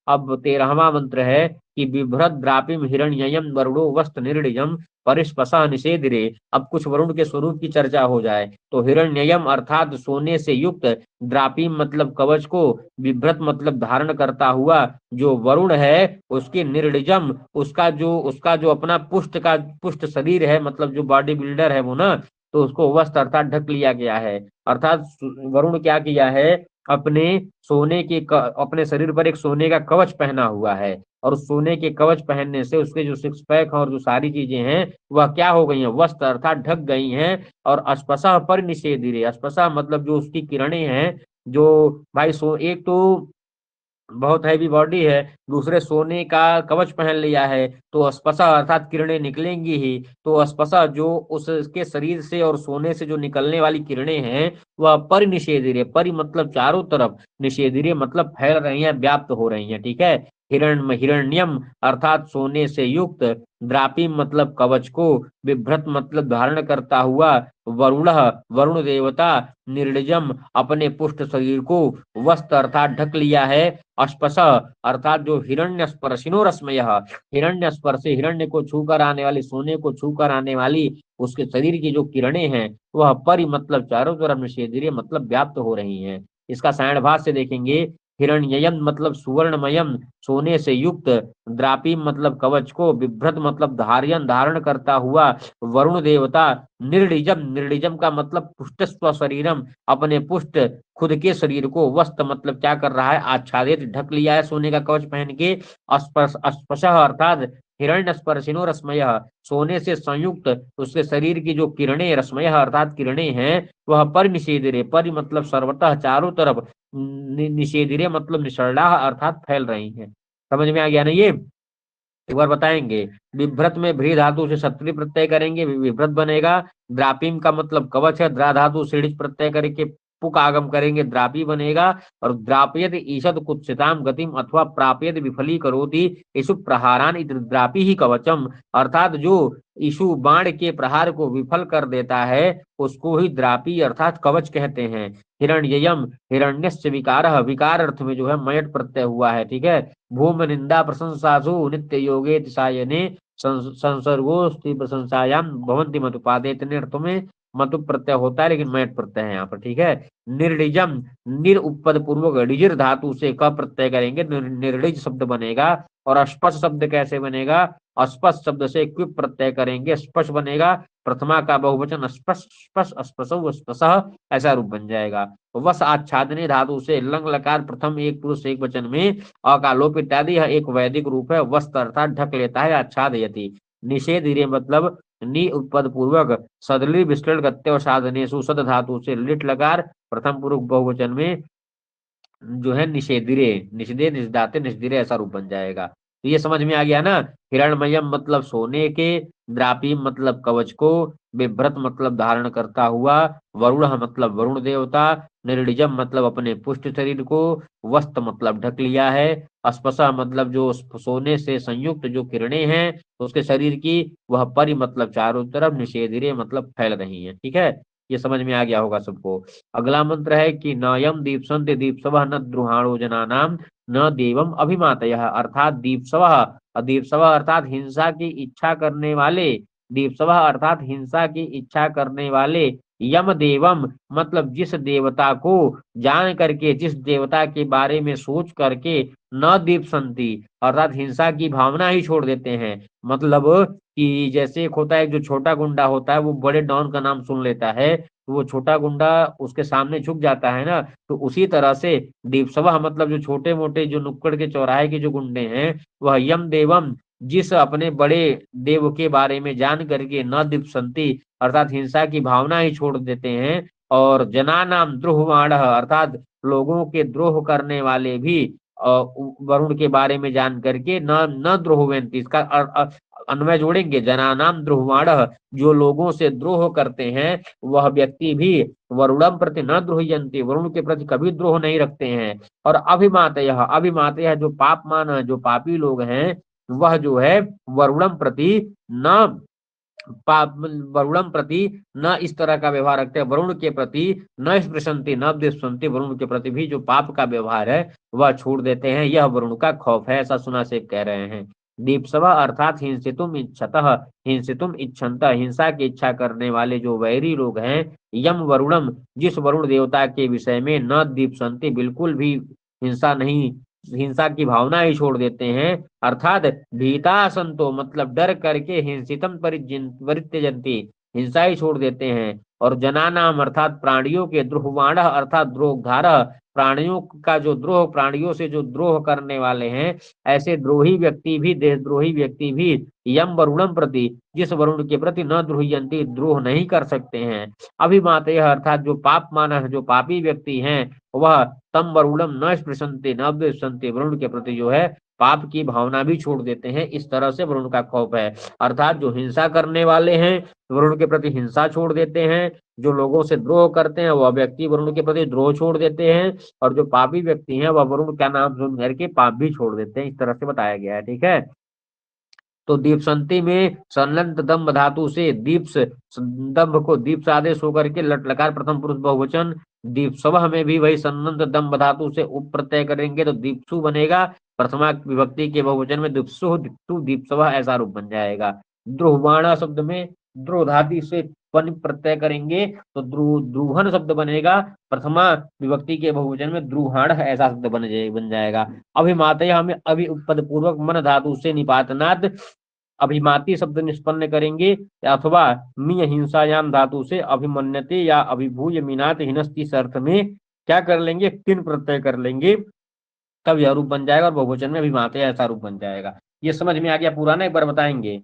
अब 13वां मंत्र है कि बिभ्रत द्रापिम हिरण्ययम वरुणो वस्त निर्णयम परिस्पशा निषेधिरे। अब कुछ वरुण के स्वरूप की चर्चा हो जाए, तो हिरण्ययम अर्थात सोने से युक्त, द्रापिम मतलब कवच को, बिभ्रत मतलब धारण करता हुआ जो वरुण है, उसके निर्णिजम उसका जो अपना पुष्ट शरीर है, मतलब जो बॉडी बिल्डर है वो ना, तो उसको वस्त्र अर्थात ढक लिया गया है। अर्थात वरुण क्या किया है, अपने अपने शरीर पर एक सोने का कवच पहना हुआ है, और सोने के कवच पहनने से उसके जो सिक्स पैक और जो सारी चीजें हैं वह क्या हो गई हैं, वस्त्र अर्थात ढक गई हैं। और अस्पशा पर निषेधिरे, अस्पशा मतलब जो उसकी किरणें हैं, जो भाई एक तो बहुत हैवी बॉडी है, दूसरे सोने का कवच पहन लिया है, तो अस्पशा अर्थात किरणें निकलेंगी ही। तो अस्पशा जो उसके शरीर से और सोने से जो निकलने वाली किरणें हैं, वह परिनिषेधिरे, परि मतलब चारों तरफ, निषेधिरे मतलब फैल रही हैं, व्याप्त हो रही हैं, ठीक है। हिरण्यम अर्थात सोने से युक्त, द्रापिम मतलब कवच को, बिभ्रत मतलब धारण करता हुआ, वरुण वरुण देवता, निर्णजम अपने पुष्ट शरीर को, वस्त्र अर्थात ढक लिया है, अस्पश अर्थात जो हिरण्य स्पर्शिनो रश्मय, हिरण्य स्पर्श हिरण्य को छूकर आने वाली, सोने को छूकर आने वाली उसके शरीर की जो किरणें हैं, वह परि मतलब चारों तरफ निषेधिरे मतलब व्याप्त हो रही हैं। इसका सायण भाष्य देखेंगे, हिरण्ययम मतलब सुवर्णमयम सोने से युक्त, द्रापीम मतलब कवच को, बिभ्रत मतलब धारण करता हुआ, वरुण देवता, निर्णिजम का मतलब पुष्ट शरीरम अपने पुष्ट खुद के शरीर को, वस्त्र मतलब क्या कर रहा है, आच्छादित ढक लिया है सोने का कवच पहन के, स्पर्श अर्थात हिरण्य स्पर्शिनो रश्मय सोने से संयुक्त उसके शरीर की जो किरणें, रश्मय अर्थात किरणें हैं, वह पर निषेधिरे, पर मतलब सर्वतः चारों तरफ, निषेधिरे मतलब निषर्णा अर्थात फैल रही हैं। समझ में आ गया ना ये, एक बार बताएंगे। विभ्रत में भ्री धातु से क्षत्रिय प्रत्यय करेंगे, विभ्रत बनेगा। द्रापिम का मतलब कवच है, द्रा धातु से ऋच प्रत्यय करके पुक आगम करेंगे द्रापी बनेगा। और द्रापयत ईषद कुत्सिताम गतिम अथवा प्रापयत विफली करोति ईशु प्रहारान इति द्रापी ही कवचम। अर्थात जो ईशु बाण के प्रहार को विफल कर देता है उसको ही द्रापी अर्थात कवच कहते हैं। हिरण्ययम हिरण्यस्य विकारः, विकार अर्थ में जो है मयट प्रत्यय हुआ है, ठीक है। भूम निंदा प्रशंसासु नित्य योगे सायने संसर्गोस्ति प्रशंसायाम भवन्ति मधुपादे, इतने अर्थों में मतु प्रत्यय होता है लेकिन मैट प्रत्यय है यहाँ पर, ठीक है। निर्णिजम निर उपपद पूर्वक ऋजिर धातु से क प्रत्यय करेंगे, निर्णिज शब्द बनेगा। और अस्पष्ट शब्द कैसे बनेगा? अस्पष्ट शब्द से क्विप प्रत्यय करेंगे, स्पष्ट बनेगा। प्रथमा का बहुवचन स्पष्ट स्पष्ट स्पशौ स्पशः ऐसा रूप बन जाएगा। वस आच्छादने धातु से लंग लकार प्रथम एक पुरुष एक वचन में अकालोप इत्यादि, यह एक वैदिक रूप है। वस्त्र अर्थात ढक लेता है, आच्छादयति। निषेध मतलब नि उपपद पूर्वक सदली विस्तृत गत्य साधनेषु सद धातु से लिट लकार प्रथम पुरुष बहुवचन में जो है निषेधिरे, निषेधे निषदाते निषदिरे ऐसा रूप बन जाएगा। तो ये समझ में आ गया ना। हिरण्मयम मतलब सोने के, द्रापी मतलब कवच को, बिभ्रत मतलब धारण करता हुआ, वरुण मतलब वरुण देवता, निर्णिजम मतलब अपने पुष्ट शरीर को, वस्त मतलब ढक लिया है, अस्पशा मतलब जो सोने से संयुक्त जो किरणें हैं उसके शरीर की, वह परि मतलब चारों तरफ, निषेधिरे मतलब फैल रही है, ठीक है। ये समझ में आ गया होगा सबको। अगला मंत्र है कि न यम दीपसंत दीपसवः न द्रुहाणो जनानाम न देवम अभिमातयः। अर्थात दीपसवः, दीपसवः अर्थात हिंसा की इच्छा करने वाले, दीपसवः अर्थात हिंसा की इच्छा करने वाले, यम देवम मतलब जिस देवता को जान करके, जिस देवता के बारे में सोच करके, न दीपसंति अर्थात हिंसा की भावना ही छोड़ देते हैं। मतलब कि जैसे एक होता है, जो छोटा गुंडा होता है वो बड़े डॉन का नाम सुन लेता है तो वो छोटा गुंडा उसके सामने झुक जाता है ना, तो उसी तरह से दीपसभा मतलब जो छोटे मोटे जो नुक्कड़ के चौराहे के जो गुंडे हैं, वह यम देवम जिस अपने बड़े देव के बारे में जान करके न दीपसंति अर्थात हिंसा की भावना ही छोड़ देते हैं। और जनानाम द्रोहमाण अर्थात लोगों के द्रोह करने वाले भी वरुण के बारे में जान करके न न द्रोहवंती, इसका अन्वय जोड़ेंगे, जनानाम द्रोहमाण जो लोगों से द्रोह करते हैं वह व्यक्ति भी वरुणम प्रति न द्रोहयंती वरुण के प्रति कभी द्रोह नहीं रखते हैं। और अभिमातयः जो पापमान जो पापी लोग हैं वह जो है वरुणम प्रति न वरुणम प्रति न इस तरह का व्यवहार रखते हैं, वरुण के प्रति न स्पृशंति न दृष्टि, वरुण के प्रति भी जो पाप का व्यवहार है वह छोड़ देते हैं, यह वरुण का खौफ है, ऐसा सुना से कह रहे हैं। दीपसभा अर्थात हिंसितुम इच्छतः, हिंसितुम इच्छन्तः हिंसा की इच्छा करने वाले जो वैरी लोग हैं, यम वरुणम जिस वरुण देवता के विषय में न दीपसंति बिल्कुल भी हिंसा नहीं, हिंसा की भावना ही छोड़ देते हैं। अर्थात भीता संतो मतलब डर करके हिंसितम परित्यजन्ति हिंसा ही छोड़ देते हैं। और जनानाम अर्थात प्राणियों के द्रोहवाण अर्थात द्रोहधारः प्राणियों का जो द्रोह, प्राणियों से जो द्रोह करने वाले हैं, ऐसे द्रोही व्यक्ति भी, देशद्रोही व्यक्ति भी यम वरुणम प्रति जिस वरुण के प्रति न द्रोहयंती द्रोह नहीं कर सकते हैं। अभिमातय अर्थात जो पाप मानह जो पापी व्यक्ति हैं वह तम वरुणम न स्पृशन्ति न द्वेषन्ति वरुण के प्रति जो है पाप की भावना भी छोड़ देते हैं, इस तरह से वरुण का खौफ है। अर्थात जो हिंसा करने वाले हैं वरुण के प्रति हिंसा छोड़ देते हैं, जो लोगों से द्रोह करते हैं वह व्यक्ति वरुण के प्रति द्रोह छोड़ देते हैं, और जो पापी व्यक्ति हैं वह वरुण का नाम सुन करके पाप भी छोड़ देते हैं, इस तरह से बताया गया है, ठीक है। तो दीपसंति में संलग्न दम्भ धातु से दीप्स दम्भ को दीप्स आदेश होकर के लट लकार प्रथम पुरुष बहुवचन, दीपसभा में भी वही संलग्न दम्भ धातु से उप प्रत्यय करेंगे तो दीपसु बनेगा, प्रथमा विभक्ति के बहुवचन में दीपसु दीप्सु दीपसभा ऐसा रूप बन जाएगा। द्रुहवाणा शब्द में द्रो धातु से पन प्रत्यय करेंगे तो द्रुहन शब्द बनेगा, प्रथमा विभक्ति के बहुवचन में द्रुहाण ऐसा शब्द बन जाएगा। अभिमातय हमें अभि उपपद पूर्वक मन धातु से निपातनात् अभिमाती शब्द निष्पन्न करेंगे, अथवा मिय हिंसायाम धातु से अभिमन्यते या अभिभूय मीनात हिनस्ति अर्थ में क्या कर लेंगे, तीन प्रत्यय कर लेंगे, तब यह रूप बन जाएगा और बहुवचन में अभिमाते ऐसा रूप बन जाएगा। ये समझ में आ गया पूरा ना, एक बार बताएंगे।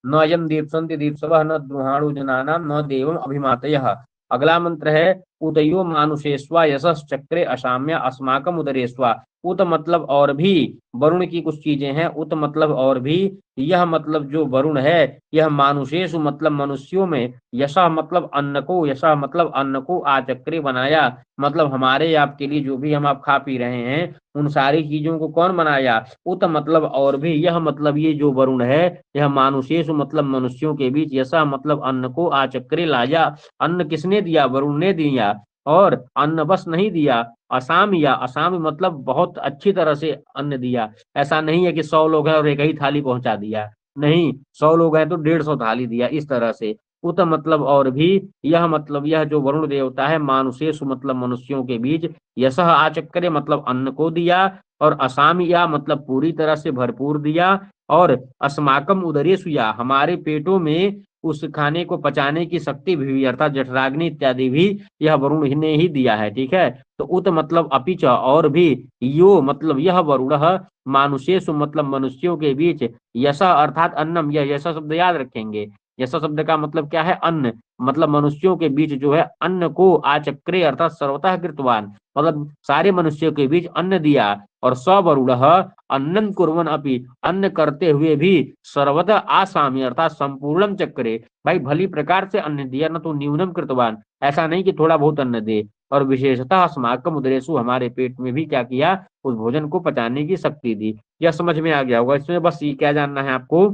न यम दीपसंति दीपसवः न द्रुहाणु जनानाम न देवम अभिमातयः। अगला मंत्र है उतयो मानुषेस्वा यशस चक्रे असाम्य अस्माकम उदरेस्वा। उत मतलब और भी, वरुण की कुछ चीजें हैं, उत मतलब और भी, यह मतलब जो वरुण है, यह मानुषेषु मतलब मनुष्यों में, यशा मतलब अन्न को, यशा मतलब अन्न को, आचक्रे बनाया, मतलब हमारे आपके लिए जो भी हम आप खा पी रहे हैं उन सारी चीजों को कौन बनाया। उत मतलब और भी, यह मतलब ये जो वरुण है, यह मानुषेषु मतलब मनुष्यों के बीच, यशा मतलब अन्न को, आचक्रे लाया, अन्न किसने दिया, वरुण ने दिया। और अन्न बस नहीं दिया, असाम या, असाम मतलब बहुत अच्छी तरह से अन्न दिया। ऐसा नहीं है कि 100 लोग हैं और एक ही थाली पहुंचा दिया, नहीं, 100 लोग हैं तो 150 थाली दिया, इस तरह से। उत मतलब और भी, यह मतलब यह जो वरुण देवता है, मानुषेषु मतलब मनुष्यों के बीच, यशः आचक्रे मतलब अन्न को दिया, और असामिया मतलब पूरी तरह से भरपूर दिया, और अस्माकम उदरेषु या हमारे पेटों में उस खाने को पचाने की शक्ति भी, अर्थात जठराग्नि इत्यादि भी यह वरुण ही ने ही दिया है। ठीक है, तो उत मतलब अपिच और भी, यो मतलब यह वरुण मानुषेषु मतलब मनुष्यों के बीच, यशा अर्थात अन्नम, यह यशा शब्द याद रखेंगे। यशा शब्द का मतलब क्या है, अन्न, मतलब मनुष्यों के बीच जो है अन्न को, आचक्रे अर्थात सर्वतः कृतवान, मतलब सारे मनुष्यों के बीच अन्न दिया, और सवरुण अन्नम कुर्वन् अपि अन्न करते हुए भी, सर्वतः आसामी अर्थात संपूर्णम चक्रे, भाई भली प्रकार से अन्न दिया, न तो न्यूनम कृतवान, ऐसा नहीं कि थोड़ा बहुत अन्न दे, और विशेषतः अस्माकम उदरेशु हमारे पेट में भी क्या किया, उस भोजन को पचाने की शक्ति दी। यह समझ में आ गया होगा, इसमें बस ये क्या जानना है आपको,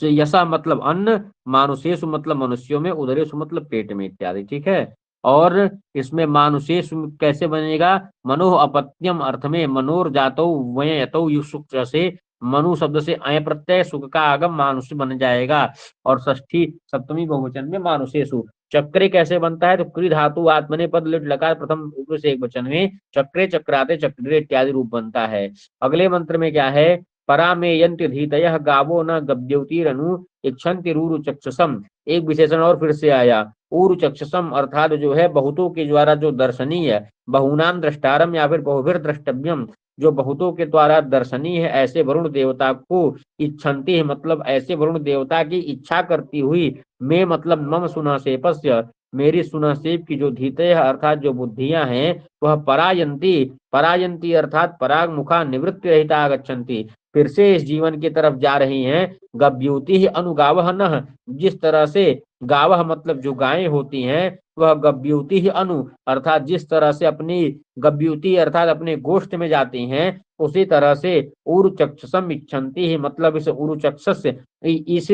यशा मतलब अन्न, मानुषेषु मतलब मनुष्यों में, उदरेशु मतलब पेट में इत्यादि। ठीक है, और इसमें मानुषेष कैसे बनेगा, मनो अपत्यम अर्थ में, मनोर जातो वय यतो युसुक से, मनु शब्द से अय प्रत्यय, सुख का आगम, मानुष बन जाएगा, और षष्ठी सप्तमी बहुवचन में मानुषेषु। चक्रे कैसे बनता है, तो क्री धातु आत्मने पद लिट लकार प्रथम रूप से एक वचन में, चक्रे चक्राते चक्रे इत्यादि रूप बनता है। अगले मंत्र में क्या है, परामेयन्ति धीतयः गावो न गव्यौतिरनु इक्षन्ति रूरु चक्षुषम। एक विशेषण और फिर से आया, ऊरु चक्षुषम अर्थात जो है बहुतों के द्वारा जो दर्शनीय, बहुनाम दृष्टारम या फिर बहुभिर द्रष्टव्यम, जो बहुतों के द्वारा दर्शनीय है, ऐसे वरुण देवता को इच्छन्ति है, मतलब ऐसे वरुण देवता की इच्छा करती हुई, मैं मतलब मम सुना सेपस्य, मेरी सुनासेब की जो धीतय अर्थात जो बुद्धियां हैं, वह परायंती, परायंती अर्थात पराग मुखा निवृत्ति रहिता आगच्छन्ति, फिर से इस जीवन की तरफ जा रही हैं। गव्यूति अनुगावह न, जिस तरह से गावह मतलब जो गायें होती हैं, वह गव्यूति ही अनु अर्थात जिस तरह से अपनी गव्यूति अर्थात अपने गोष्ठ में जाती हैं, उसी तरह से उरुचक्षसम इच्छन्ति ही मतलब इस उरुचक्षस इस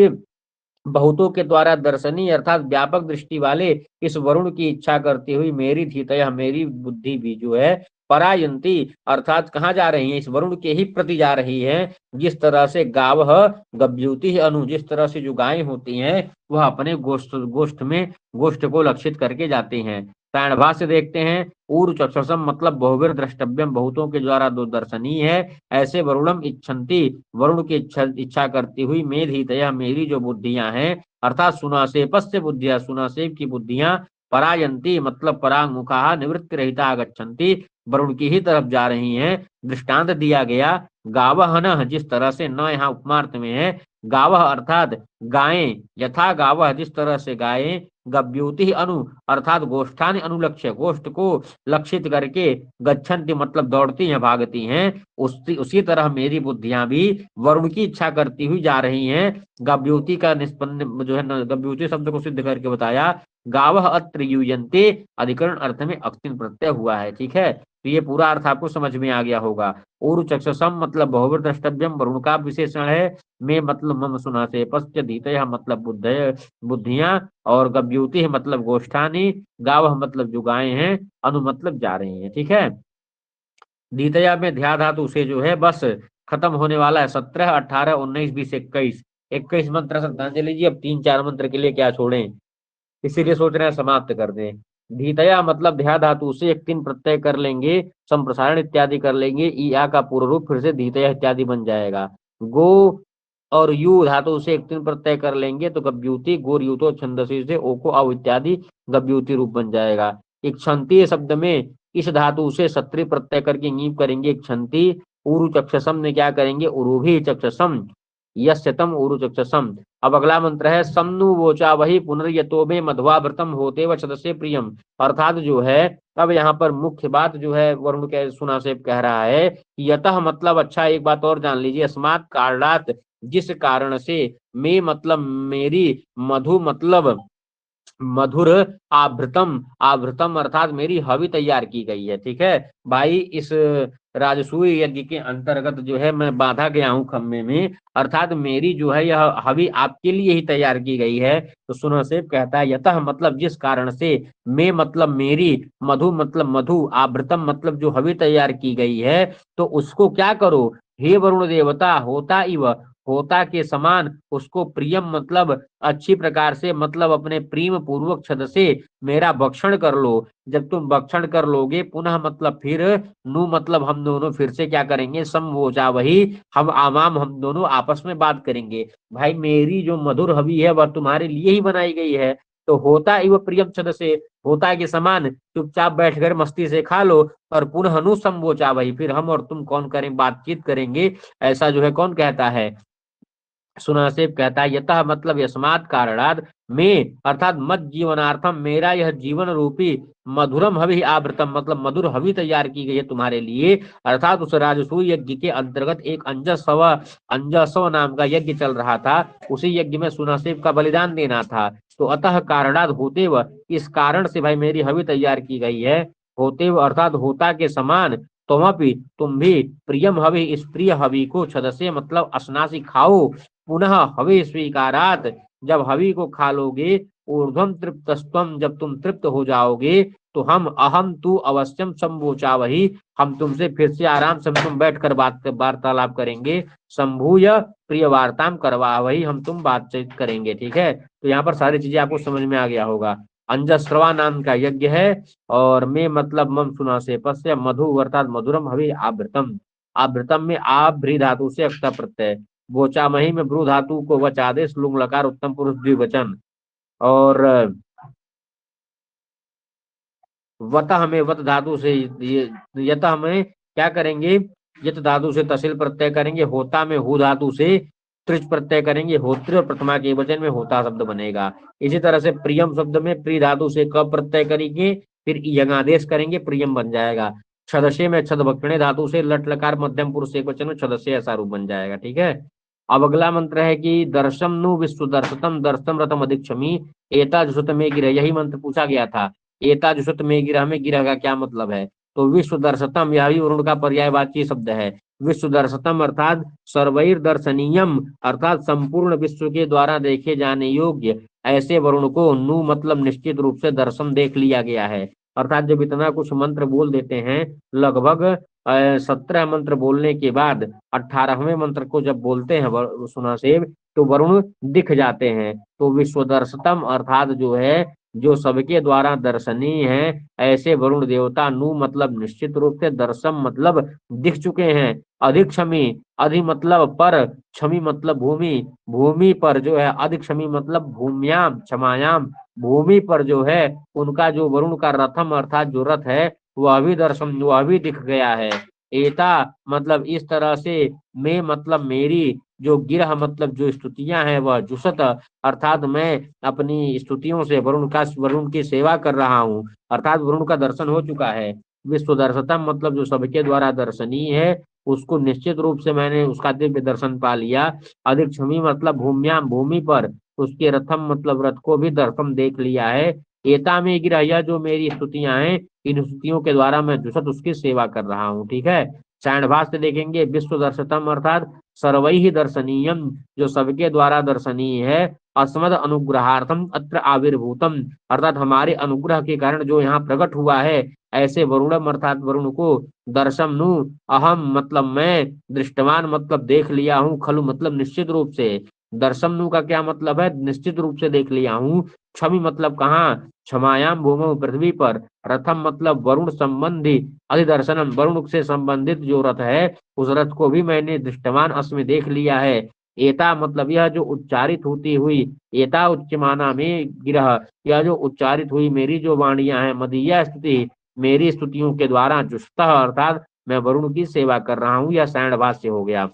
बहुतों के द्वारा दर्शनीय अर्थात व्यापक दृष्टि वाले इस वरुण की इच्छा करती हुई मेरी धीतय मेरी बुद्धि भी जो है, परायंती अर्थात कहाँ जा रही है, इस वरुण के ही प्रति जा रही है। जिस तरह से गाव गव्यूति अनु, जिस तरह से जो गायें होती हैं वह अपने गोष्ठ गोष्ठ में गोष्ठ को लक्षित करके जाते हैं। सायणभाष्य देखते हैं, ऊर चक्षुषम मतलब बहुवीर द्रष्टव्यम बहुतों के द्वारा दो दर्शनीय है, ऐसे वरुणम इच्छन्ति वरुण की इच्छा करती हुई मेधीतया मेरी जो बुद्धियां हैं, अर्थात सुनासेपस्य बुद्धिया सुनासेप की बुद्धियां, परायंती मतलब परामुखा निवृत्ति रहिता आगच्छन्ति वरुण की ही तरफ जा रही हैं। दृष्टांत दिया गया, गावह न, जिस तरह से न यहाँ उपमार्थ में है, गावह अर्थात गायें, यथा गावह जिस तरह से गायें, गव्यूति अनु अर्थात गोष्ठान अनुलक्ष्य गोष्ठ को लक्षित करके, गच्छन्ति मतलब दौड़ती हैं भागती हैं, उसी तरह मेरी बुद्धियां भी वरुण की इच्छा करती हुई जा रही हैं। गव्यूति का निष्पन्न जो है गव्यूति शब्द को सिद्ध करके बताया, गावह अत्र यूयन्ते अधिकरण अर्थ में अक्तिन प्रत्यय हुआ है। ठीक है, तो ये पूरा अर्थ आपको समझ में आ गया होगा। ऊरु चक्षुषम मतलब बहुवीर द्रष्टव्यम वरुण का विशेषण है, मैं मतलब मम सुना से पश्च धीतय मतलब बुद्धियां, और गव्यूति मतलब गोष्ठानी, गावह मतलब जो गायें हैं, अनु मतलब जा रही हैं। ठीक है, द्वितीया में ध्या धातु से जो है बस खत्म होने वाला है। 17, 18, 19, 20, 21, 21 मंत्र श्रद्धांजलि जी। अब 3-4 मंत्र के लिए क्या छोड़ें, इसीलिए सोच रहे हैं समाप्त कर दें। धीतया मतलब ध्या धातु से एक 3 प्रत्यय कर लेंगे, संप्रसारण इत्यादि कर लेंगे, ई आ का पूर्व रूप फिर से धीतया इत्यादि बन जाएगा। गो और यू धातु से एक 3 प्रत्यय कर लेंगे तो गव्यूति, गोर यूतो छंदसी से ओ को अव इत्यादि गव्यूति रूप बन जाएगा। इक्षंती शब्द में इस धातु से सत्री प्रत्यय करके नीप करेंगे इक्षंती। उरु चक्षसम ने क्या करेंगे, उरुभी चक्षसम। यस्य तम उरुचक्षसम। अब अगला मंत्र है सम्नु वोचा वही पुनर्यतोबे मध्वा व्रतम होते व छदसे प्रियम। अर्थात जो है अब यहाँ पर मुख्य बात जो है वरुण के सुनासेब कह रहा है कि यतः मतलब, अच्छा एक बात और जान लीजिए, अस्मात् कारणात जिस कारण से, मैं मतलब मेरी, मधु मतलब मधुर, आवृतम आवृतम अर्थात मेरी हवि तैयार की गई है। ठीक है भाई, इस राजसूय यज्ञ के अंतर्गत जो है मैं बांधा गया हूं खम्भे में, अर्थात मेरी जो है यह हवि आपके लिए ही तैयार की गई है। तो सुनसेब कहता है यतः मतलब जिस कारण से, मैं मतलब मेरी, मधु मतलब मधु, आवृतम मतलब जो हवि तैयार की गई है, तो उसको क्या करो, हे वरुण देवता, होता इव होता के समान उसको, प्रियम मतलब अच्छी प्रकार से, मतलब अपने प्रेम पूर्वक छद से मेरा भक्षण कर लो। जब तुम भक्षण कर लोगे, पुनः मतलब फिर, नु मतलब हम दोनों फिर से क्या करेंगे, समवोचा वही, हम आमाम हम दोनों आपस में बात करेंगे। भाई मेरी जो मधुर हवि है वह तुम्हारे लिए ही बनाई गई है, तो होता इव प्रियम छद से, होता के समान चुपचाप बैठकर मस्ती से खा लो, और पुनः नु समवोचा वही, फिर हम और तुम कौन करें बातचीत करेंगे। ऐसा जो है कौन कहता है, सुनासेब कहता है यतः मतलब यस्मात् कारणात्, मैं अर्थात मत जीवनार्थम मेरा यह जीवन रूपी, मधुरम हवि आवृतम मतलब मधुर हवि तैयार की गई है तुम्हारे लिए। अर्थात उस राजसूय यज्ञ के अंतर्गत एक अंजसव नाम का यज्ञ चल रहा था, उसी यज्ञ में सुनासेब का बलिदान देना था। तो अतः कारणात् होते व, इस कारण से भाई मेरी हवि तैयार की गई है। होते व अर्थात होता के समान, तुमपि तुम भी, प्रियम हवि इस प्रिय हवि को, छदसे मतलब असनासी खाओ, पुनः हवि स्वीकारात जब हवि को खा लोगे, ऊर्ध्वम तृप्तस्त्वम जब तुम तृप्त हो जाओगे, तो हम अहम तू अवश्यम संबोचा वही, हम तुमसे फिर से आराम से तुम बैठकर बात वार्तालाप करेंगे। संभूय प्रिय वार्ताम करवा वही, हम तुम बातचीत करेंगे। ठीक है, तो यहाँ पर सारी चीजें आपको समझ में आ गया होगा। अंजस्रवा नाम का यज्ञ है, और मैं मतलब मम सुना से पश्य मधु अर्थात मधुरम हवि आवृतम, आवृतम में आभ्री धातु से अक्ता प्रत्यय, बोचामही में भ्रू धातु को वच आदेश, लुंग लकार उत्तम पुरुष द्विवचन, और वतः में वत धातु से यतः में क्या करेंगे, यत धातु से तहसील प्रत्यय करेंगे, होता में हु धातु से त्रिच प्रत्यय करेंगे, होत्र और प्रथमा के वचन में होता शब्द बनेगा। इसी तरह से प्रियम शब्द में प्री धातु से क प्रत्यय करेंगे, फिर यंगादेश करेंगे, प्रियम बन जाएगा। छदशे में छद भक्षणे धातु से लट लकार मध्यम पुरुष एक वचन में छदशे ऐसा रूप बन जाएगा। ठीक है, अब अगला मंत्र है कि दर्शम नु विश्व दर्शतम दर्शम रतम अधिक्षमी, एता जुसत में गिरह, यही मंत्र पूछा गया था। एता जुसत में गिरह, में गिरह का क्या मतलब है, तो विश्व दर्शतम यह भी वरुण का पर्यायवाची शब्द है। विश्व दर्शतम अर्थात सर्वैर दर्शनीयम, अर्थात संपूर्ण विश्व के द्वारा देखे जाने योग्य, ऐसे वरुण को नु मतलब निश्चित रूप से दर्शन देख लिया गया है। अर्थात जब इतना कुछ मंत्र बोल देते हैं, लगभग 17 मंत्र बोलने के बाद 18वें मंत्र को जब बोलते हैं सुनासेब, तो वरुण दिख जाते हैं। तो विश्वदर्शतम अर्थात जो है, जो सबके द्वारा दर्शनीय है, ऐसे वरुण देवता नु मतलब निश्चित रूप से, दर्शम मतलब दिख चुके हैं। अधिक क्षमी, अधि मतलब पर, क्षमी मतलब भूमि, भूमि पर जो है, अधिक क्षमी मतलब भूम्याम क्षमायाम, भूमि पर जो है उनका जो वरुण का रथम अर्थात जो रथ है, वह भी दिख गया है। एता मतलब इस तरह से, मैं मतलब मेरी, जो गिरह मतलब जो स्तुतियां हैं, वह जुसत अर्थात मैं अपनी स्तुतियों से वरुण की सेवा कर रहा हूँ, अर्थात वरुण का दर्शन हो चुका है। विश्व दर्शतम मतलब जो सबके द्वारा दर्शनीय है, उसको निश्चित रूप से मैंने उसका दिव्य दर्शन पा लिया। अधिक क्षमी मतलब भूम्याम भूमि पर, उसके रथम मतलब रथ को भी दर्शन देख लिया है। एता में गिरह, यह जो मेरी स्तुतियां हैं, इन स्तुतियों के द्वारा मैं जुसत उसकी सेवा कर रहा हूँ। ठीक है, चाणभाष्य देखेंगे, विश्व दर्शतम अर्थात सर्वै ही दर्शनीयम, जो सबके द्वारा दर्शनीय है। अस्मद अनुग्रहार्थम अत्र आविर्भूतम, अर्थात हमारे अनुग्रह के कारण जो यहाँ प्रकट हुआ है, ऐसे वरुणम अर्थात वरुण को, दर्शम नु अहम मतलब मैं, दृष्टवान मतलब देख लिया हूँ, खलु मतलब निश्चित रूप से। दर्शम नु का क्या मतलब है, निश्चित रूप से देख लिया हूँ। क्षमी मतलब कहाँ, क्षमायाम भूमो पृथ्वी पर। रथम मतलब वरुण संबंधी, अधिदर्शनम वरुण से संबंधित जो रथ है, उस रथ को भी मैंने दृष्टवान अस्मि देख लिया है। एता मतलब यह जो उच्चारित होती हुई, एता उच्चमाना में गिरह, यह जो उच्चारित हुई मेरी जो वाणियां हैं, मदीय स्तुति मेरी स्तुतियों के द्वारा जुस्तः अर्थात मैं वरुण की सेवा कर रहा हूँ, यह सायण भाष्य हो गया।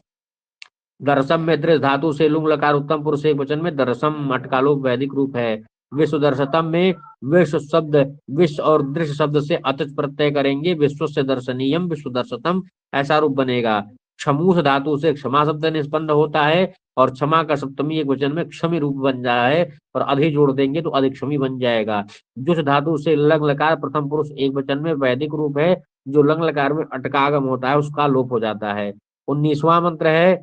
दर्शम में दृढ़ धातु से लुंग लकार उत्तम पुरुष एक वचन में दर्शम अटकालोप वैदिक रूप है। विश्व दर्शतम में विश्व शब्द विश्व और दृश्य शब्द से अतच प्रत्यय करेंगे, विश्व से दर्शनीयम विश्व दर्शतम ऐसा रूप बनेगा। क्षमूस धातु से क्षमा शब्द निष्पन्न होता है और क्षमा का सप्तमी एक वचन में क्षमी रूप बन जाता है और अधि जोड़ देंगे तो अधिक्षमी बन जाएगा। जुस धातु से लंग लकार प्रथम पुरुष एक वचन में वैदिक रूप है, जो लंग लकार में अटकागम होता है उसका लोप हो जाता है। 19वां मंत्र है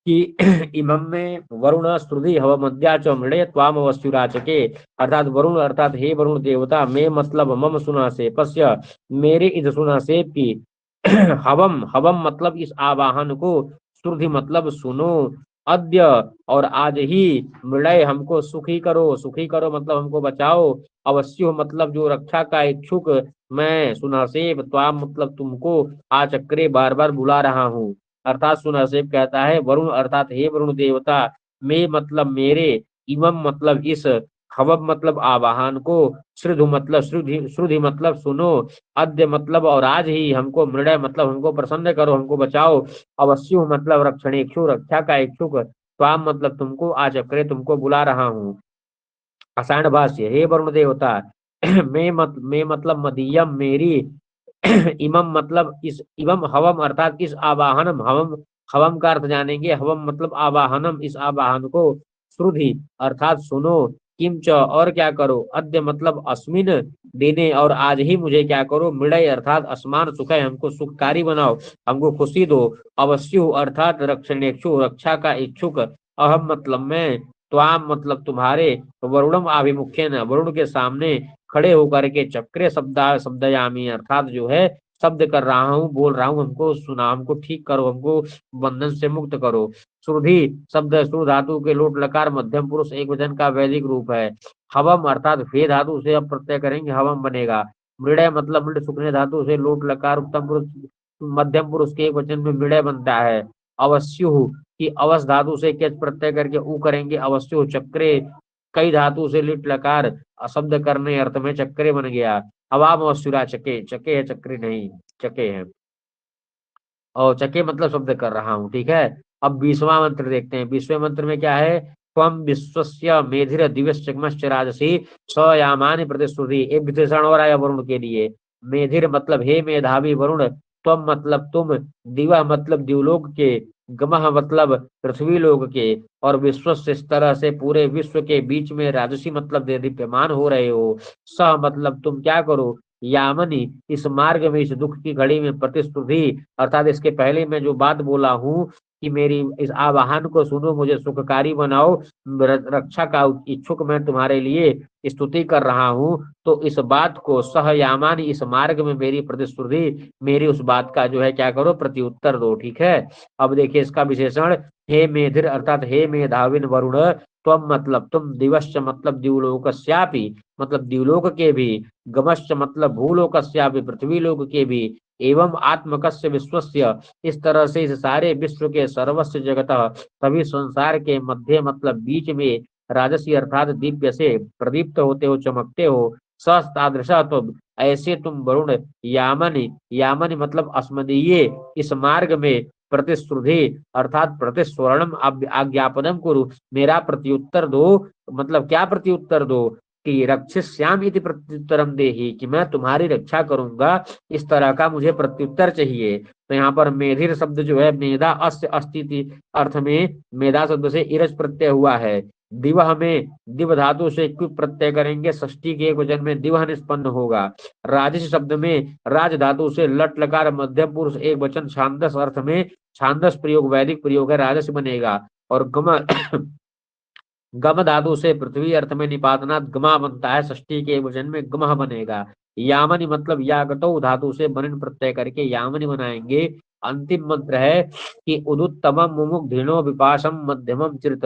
कि इमं में वरुण श्रुति हव मध्या च मृणे त्वाम वस्युराचके, अर्थात वरुण अर्थात हे वरुण देवता, मैं मतलब मम सुना से पश्य मेरे इस सुना से की हवम हवम मतलब इस आवाहन को, श्रुति मतलब सुनो, अद्य और आज ही, मृणय हमको सुखी करो मतलब हमको बचाओ, अवश्य मतलब जो रक्षा का इच्छुक, मैं सुनासेब त्वाम मतलब तुमको, आचक्रे बार बार बुला रहा हूँ। अर्थात सुनासेब कहता है वरुण अर्थात हे वरुण देवता, मैं मतलब मेरे, इमम मतलब इस, हवब मतलब आवाहन को, श्रुधु मतलब श्रुधि मतलब सुनो, अद्य मतलब और आज ही, हमको मृडय मतलब हमको प्रसन्न करो हमको बचाओ, अवश्य मतलब रक्षणेक्षु रक्षा का इच्छुक, स्वाम मतलब तुमको, आचक्रे तुमको बुला रहा हूँ। आषाढ़ भाष्य, हे वरुण देवता मैं मतलब मदीयम मेरी, इमम मतलब इस, इमम हवम अर्थात इस आवाहनम, हवम हवम का अर्थ जानेंगे, हवम मतलब आवाहनम इस आवाहन को, श्रुधि अर्थात सुनो, किंच और क्या करो, अद्य मतलब अस्मिन दिने और आज ही मुझे क्या करो, मृडय अर्थात असमान सुख है हमको सुखकारी बनाओ हमको खुशी दो, अवश्यु अर्थात रक्षणेक्षु रक्षा का इच्छुक, अहम मतलब मैं, त्वाम मतलब तुम्हारे, वरुणम आभिमुख्य न वरुण के सामने खड़े होकर के चक्रे शब्दयामी अर्थात जो है शब्द कर रहा हूँ बोल रहा हूँ, हमको सुना हमको ठीक करो हमको बंधन से मुक्त करो। श्रुधि शब्द सुर धातु के लोट लकार मध्यम पुरुष एक वचन का वैदिक रूप है। हवम अर्थात वे धातु से अब प्रत्यय करेंगे हवम बनेगा। मृडय मतलब मृड सुखने धातु से लोट लकार उत्तम पुरुष मध्यम पुरुष के एक वचन में मृडय बनता है। अवश्यु की अवस धातु से केच प्रत्यय करके ऊ करेंगे अवश्यु। चक्रे कई धातु से लिट लकार अशब्द करने अर्थ में चक्रे बन गया। अवाम अवस्युरा चके, चके है चक्रे नहीं, चके है और चके मतलब शब्द कर रहा हूँ, ठीक है। अब 20वां मंत्र देखते हैं। 20वें मंत्र में क्या है, त्वम विश्वस्य मेधिर दिवस चकमश्च राजसी स्वयामानि प्रतिश्रुति, एक विशेषण और आया वरुण के लिए। मेधिर मतलब हे मेधावी वरुण, त्वम मतलब तुम, दिवा मतलब दिवलोक के, गमह मतलब पृथ्वी लोक के, और विश्व से इस तरह से पूरे विश्व के बीच में राजसी मतलब दीप्यमान हो रहे हो। सह मतलब तुम क्या करो, यामनी इस मार्ग में इस दुख की घड़ी में प्रतिस्पर्धी अर्थात इसके पहले मैं जो बात बोला हूँ कि मेरी इस आवाहन को सुनो मुझे सुखकारी बनाओ, रक्षा का इच्छुक मैं तुम्हारे लिए स्तुति कर रहा हूँ, तो इस बात को सहयामान इस मार्ग में मेरी प्रतिस्पर्धी मेरी उस बात का जो है क्या करो प्रत्युत्तर दो, ठीक है। अब देखिए इसका विशेषण, हे मेधिर अर्थात हे मेधाविन वरुण, त्वम मतलब तुम, दिवश्च मतलब दिवलोकस्यापि मतलब दिवलोक के भी, गमश्च मतलब भूलोकस्यापि पृथ्वी लोक के भी, एवं आत्मकस्य विश्वस्य इस तरह से इस सारे विश्व के सर्वस्व जगत सभी संसार के मध्य मतलब बीच में राजसी अर्थात दिव्य से प्रदीप्त होते हो चमकते हो। सतादृशा तुम ऐसे तुम वरुण, यामनि यामनि मतलब अस्मदीय इस मार्ग में प्रतिश्रुति अर्थात प्रतिस्वर्णम आज्ञापनम कुरु मेरा प्रत्युत्तर दो, मतलब क्या प्रत्युत्तर दो कि रक्षिष्याम इति प्रत्युत्तरम देहि कि मैं तुम्हारी रक्षा करूंगा, इस तरह का मुझे प्रत्युत्तर चाहिए। तो यहाँ पर मेधिर शब्द जो है मेधा अस्य अस्तित्व अर्थ में मेधा शब्द से इरज प्रत्यय हुआ है। दिवह में दिव धातु से क्विप प्रत्यय करेंगे, षष्ठी के एक वचन में दिवह निष्पन्न होगा। राजस शब्द में राज धातु से लट लकार मध्यम पुरुष एक वचन छांदस अर्थ में, छांदस प्रयोग वैदिक प्रयोग है राजस बनेगा। और गम गम धातु से पृथ्वी अर्थ में निपातनाथ गमा बनता है, षष्ठी के वचन में गमह बनेगा। यामनि मतलब यागतो धातु से बनन प्रत्यय करके यामनि बनाएंगे। अंतिम मंत्र है कि उदुत्तमम मुमुग्धिनो विपाशम मध्यमम चिरत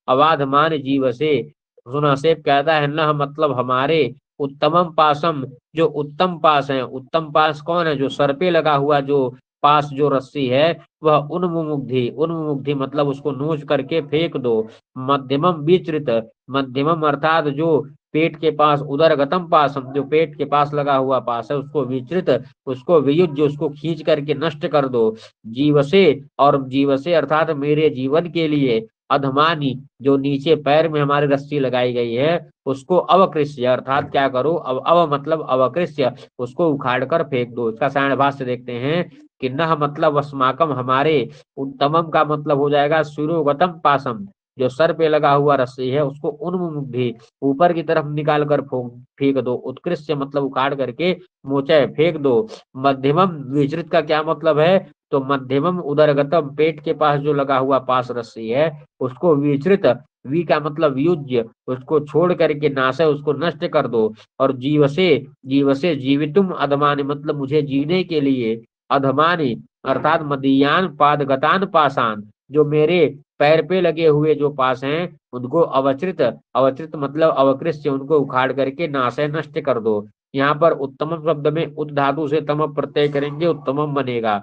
अवाधमान जीव से, सुना से कहता है न मतलब हमारे, उत्तमम पासम जो उत्तम पास है, उत्तम पास कौन है जो सर पे लगा हुआ जो पास जो रस्सी है वह उन्मुग्धि, उन्मुग्धि मतलब उसको नोच करके फेंक दो। मध्यमम विचृत, मध्यमम अर्थात जो पेट के पास, उदरगतम पासम जो पेट के पास लगा हुआ पास है उसको विचृत, उसको वियुज्य, उसको खींच करके नष्ट कर दो। जीवसे, और जीवसे अर्थात मेरे जीवन के लिए, अधमानी जो नीचे पैर में हमारे रस्सी लगाई गई है उसको अवकृष्य, अर्थात क्या करो, अव मतलब अवकृष्य, उसको उखाड़ कर फेंक दो। इसका सायण भाष्य देखते हैं कि नह मतलब अस्माकम हमारे, उत्तमम का मतलब हो जाएगा शिरोगतम पासम, जो सर पे लगा हुआ रस्सी है उसको उन्मुग्धि, ऊपर की तरफ निकाल कर फेंक दो। उत्कृष्ट मतलब उखाड़ करके मोचे फेंक दो। मध्यमम विचरित का क्या मतलब है, तो मध्यमम उदरगतम पेट के पास जो लगा हुआ पास रस्सी है उसको विचरित, वी का मतलब युज्य, उसको छोड़ करके नाश है उसको नष्ट कर दो। और जीवसे, जीवसे जीवितुम अधमानि मतलब मुझे जीने के लिए, अधमानि अर्थात मदीयान पादगतान पाषाण, जो मेरे पैर पे लगे हुए जो पास हैं उनको अवचरित, अवचरित मतलब अवकृष्य, उनको उखाड़ करके नाश नष्ट कर दो। यहाँ पर उत्तमम शब्द में उत धातु से तम प्रत्यय करेंगे, उत्तमम बनेगा।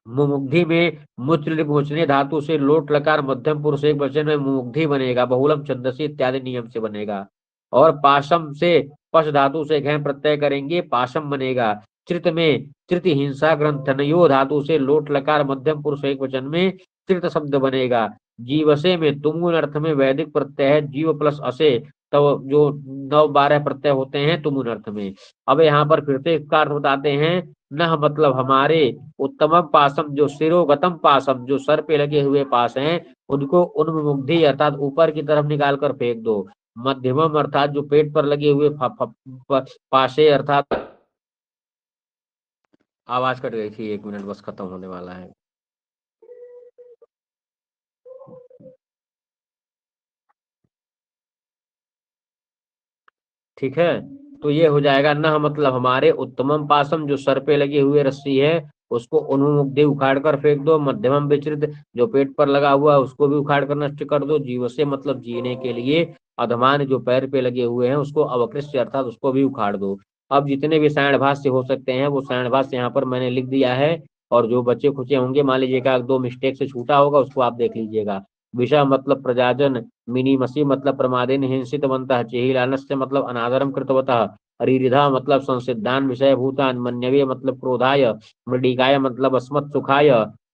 मुमुग्धि में मुच्र मुचने धातु से लोट लकार मध्यम पुरुष एक वचन में मुमुग्धि बनेगा, बहुलम छंदसी इत्यादि नियम से बनेगा। और पाशम से पश धातु से घय प्रत्यय करेंगे, पाशम बनेगा। चित में चित हिंसा ग्रंथनयो धातु से लोट लकार मध्यम पुरुष एक वचन में चित शब्द बनेगा। जीवसे में तुमुन अर्थ में वैदिक प्रत्यय है, जीव प्लस असे, तो जो 9 12 प्रत्यय होते हैं तुमुन अर्थ में। अब यहाँ पर फिर से इसका अर्थ बताते हैं, नह मतलब हमारे, उत्तमम पासम जो शिरोगतम पासम जो सर पे लगे हुए पास हैं उनको उन्मुग्धि अर्थात ऊपर की तरफ निकाल कर फेंक दो। मध्यमम अर्थात जो पेट पर लगे हुए पाशे अर्थात, आवाज कट गई थी, 1 मिनट बस, खत्म होने वाला है। ठीक है, तो ये हो जाएगा न मतलब हमारे, उत्तमम पासम जो सर पे लगी हुई रस्सी है उसको उन्मुग्धि उखाड़ कर फेंक दो। मध्यमम विचरित जो पेट पर लगा हुआ है उसको भी उखाड़ कर नष्ट कर दो। जीव से मतलब जीने के लिए, अधमान जो पैर पे लगे हुए हैं उसको अवकृष्ट अर्थात उसको भी उखाड़ दो। अब जितने भी सायण भाष्य हो सकते हैं वो सायण भाष्य यहाँ पर मैंने लिख दिया है, और जो बच्चे खुचे होंगे मान लीजिएगा 2 मिस्टेक से छूटा होगा उसको आप देख लीजिएगा। विषा मतलब प्रजाजन, मिनीमसी मतलब प्रमादेन हिंसितवन्तः, चेहिलानस्य मतलब अनादरम कृतवतः, अरिरिधा मतलब संसिद्धान विषय भूतान, मन्यवे मतलब क्रोधाय, मृडिकाय मतलब अस्मत् सुखाय,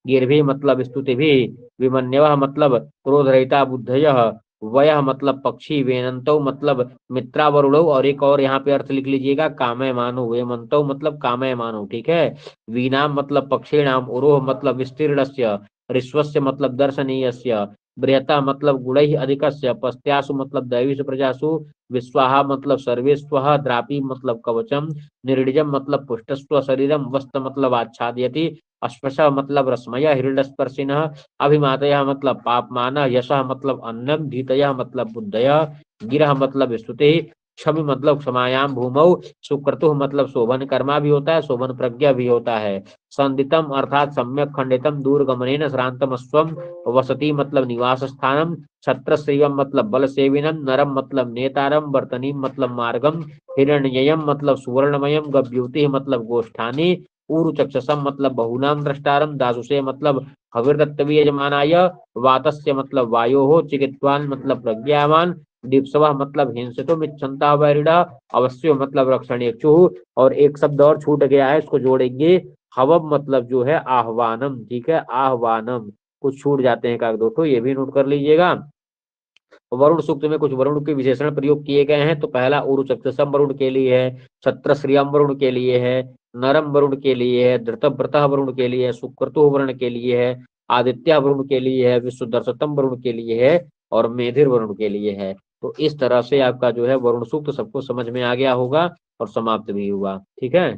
गिरभि मतलब स्तुतिभि, विमन्यवः मतलब क्रोधरहिता बुद्धयः, वयः मतलब पक्षी, वेनंतो मतलब मित्रावरुणो, और एक और यहाँ पे अर्थ लिख लीजिएगा कामय मानो, वेमंतो मतलब कामय मानो। ठीक है, वीनाम मतलब पक्षीणाम, उरोह मतलब विस्तीर्णस्य, ऋष्वस्य मतलब दर्शनीयस्य, बृहता मतलब गुणैः अधिकस्य, पस्त्यासु मतलब दैवीषु प्रजासु, विश्वाहा मतलब सर्वेष्वः, द्रापी मतलब कवचम, निर्णिजम मतलब पुष्टस्व शरीरम, वस्त मतलब आच्छादयति, अस्पृश मतलब रश्मय हृदयस्पर्शिनः, अभिमातयः मतलब पापमानः, यशः मतलब अन्नम, धीतयः मतलब बुद्धयः, गिरः मतलब स्तुति, क्षमि मतलब क्षमायाम भूमौ, सुक्रतुः मतलब शोभन कर्मा भी होता है, शोभन प्रज्ञा भी होता है, संदितम अर्थात सम्यक खंडितम, दूरगमनेन श्रांतम स्वम, वसति मतलब निवास स्थानम, छत्र श्रीवम मतलब बल सेविनम, नरम मतलब नेतारम, वर्तनीम मतलब मार्गम, हिरण्ययम मतलब सुवर्णमयम, गव्यूति मतलब गोष्ठानी, ऊरु चक्षसम मतलब बहुनाम द्रष्टारम, दासुषे मतलब हविर्दत्तवी यजमानाय, वातस्य मतलब वायो हो, चिकित्वान मतलब प्रज्ञावान, दीपसवा मतलब हिंसितो मिच्छन्ता वैरिणा, अवश्य मतलब रक्षणीय चूह, और एक शब्द और छूट गया है इसको जोड़ेंगे, हवम मतलब जो है आह्वानम। ठीक है, आह्वानम, कुछ छूट जाते हैं कागजों तो ये भी नोट कर लीजिएगा। वरुण सूक्त में कुछ वरुण के विशेषण प्रयोग किए गए हैं, तो पहला उरु चक्षसम वरुण के लिए है, छत्र श्रियम वरुण के लिए है, नरम वरुण के लिए है, धृतव्रत वरुण के लिए है, सुक्रतु वरुण के लिए है, आदित्य वरुण के लिए है, विश्वदर्शतम वरुण के लिए है, और मेधिर वरुण के लिए है। तो इस तरह से आपका जो है वरुण सूक्त सबको समझ में आ गया होगा और समाप्त भी हुआ। ठीक है,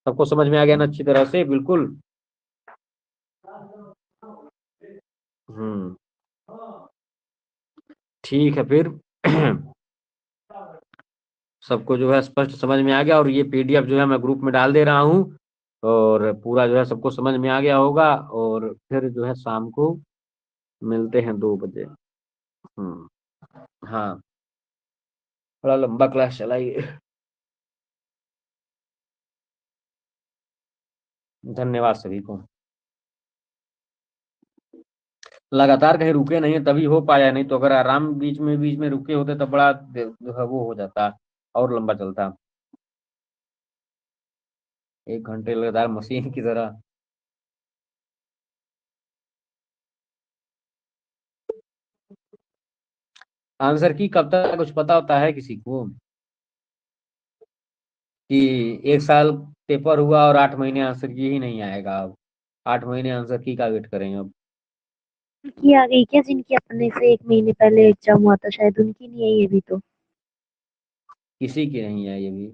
सबको समझ में आ गया ना अच्छी तरह से, बिल्कुल। हम्म, ठीक है फिर। सबको जो है स्पष्ट समझ में आ गया, और ये पीडीएफ जो है मैं ग्रुप में डाल दे रहा हूँ, और पूरा जो है सबको समझ में आ गया होगा। और फिर जो है शाम को मिलते हैं 2 बजे। हम्म, हाँ, थोड़ा लंबा क्लास चलाइए। धन्यवाद सभी को। लगातार कहीं रुके नहीं तभी हो पाया, नहीं तो अगर आराम बीच में रुके होते तब बड़ा जो है वो हो जाता और लंबा चलता। 1 घंटे लगातार मशीन की तरह। आंसर की कब तक कुछ पता होता है किसी को? कि 1 साल पेपर हुआ और 8 महीने आंसर की ही नहीं आएगा अब। 8 महीने आंसर की का वेट करें अब? उनकी आ गई क्या, जिनकी अपने से 1 महीने पहले एग्जाम हुआ था, शायद उनकी नहीं है ये भी तो। किसी की नहीं है ये भी।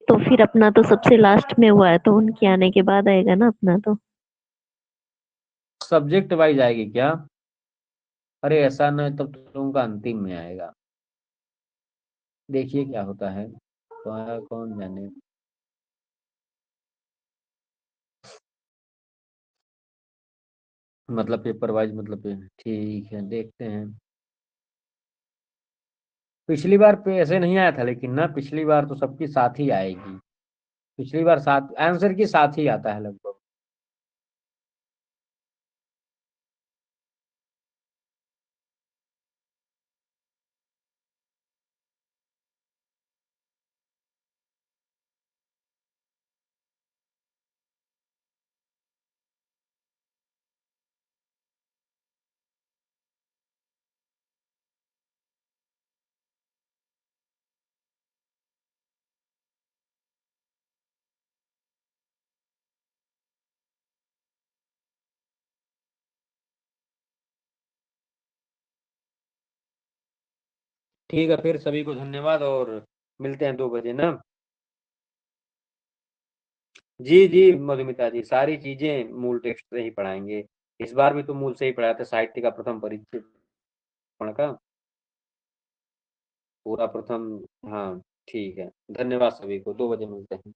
तो फिर अपना तो सबसे लास्ट में हुआ है, तो उनके आने के बाद आएगा ना अपना तो। सब्जेक्ट वाइज आएगी क्या? अरे ऐसा न, तब तो उनका अंतिम में आएगा। देखिए क्या होता है, तो आया कौन जाने। मतलब पेपर वाइज, मतलब ठीक है, देखते हैं। पिछली बार पे ऐसे नहीं आया था, लेकिन ना पिछली बार तो सबकी साथ ही आएगी। पिछली बार साथ आंसर की साथ ही आता है लगभग। ठीक है, फिर सभी को धन्यवाद और मिलते हैं 2 बजे ना। जी जी मधुमिता जी, सारी चीजें मूल टेक्स्ट से ही पढ़ाएंगे। इस बार भी तो मूल से ही पढ़ाया था, साहित्य का प्रथम परिच्छेद का पूरा प्रथम। हाँ ठीक है, धन्यवाद सभी को, 2 बजे मिलते हैं।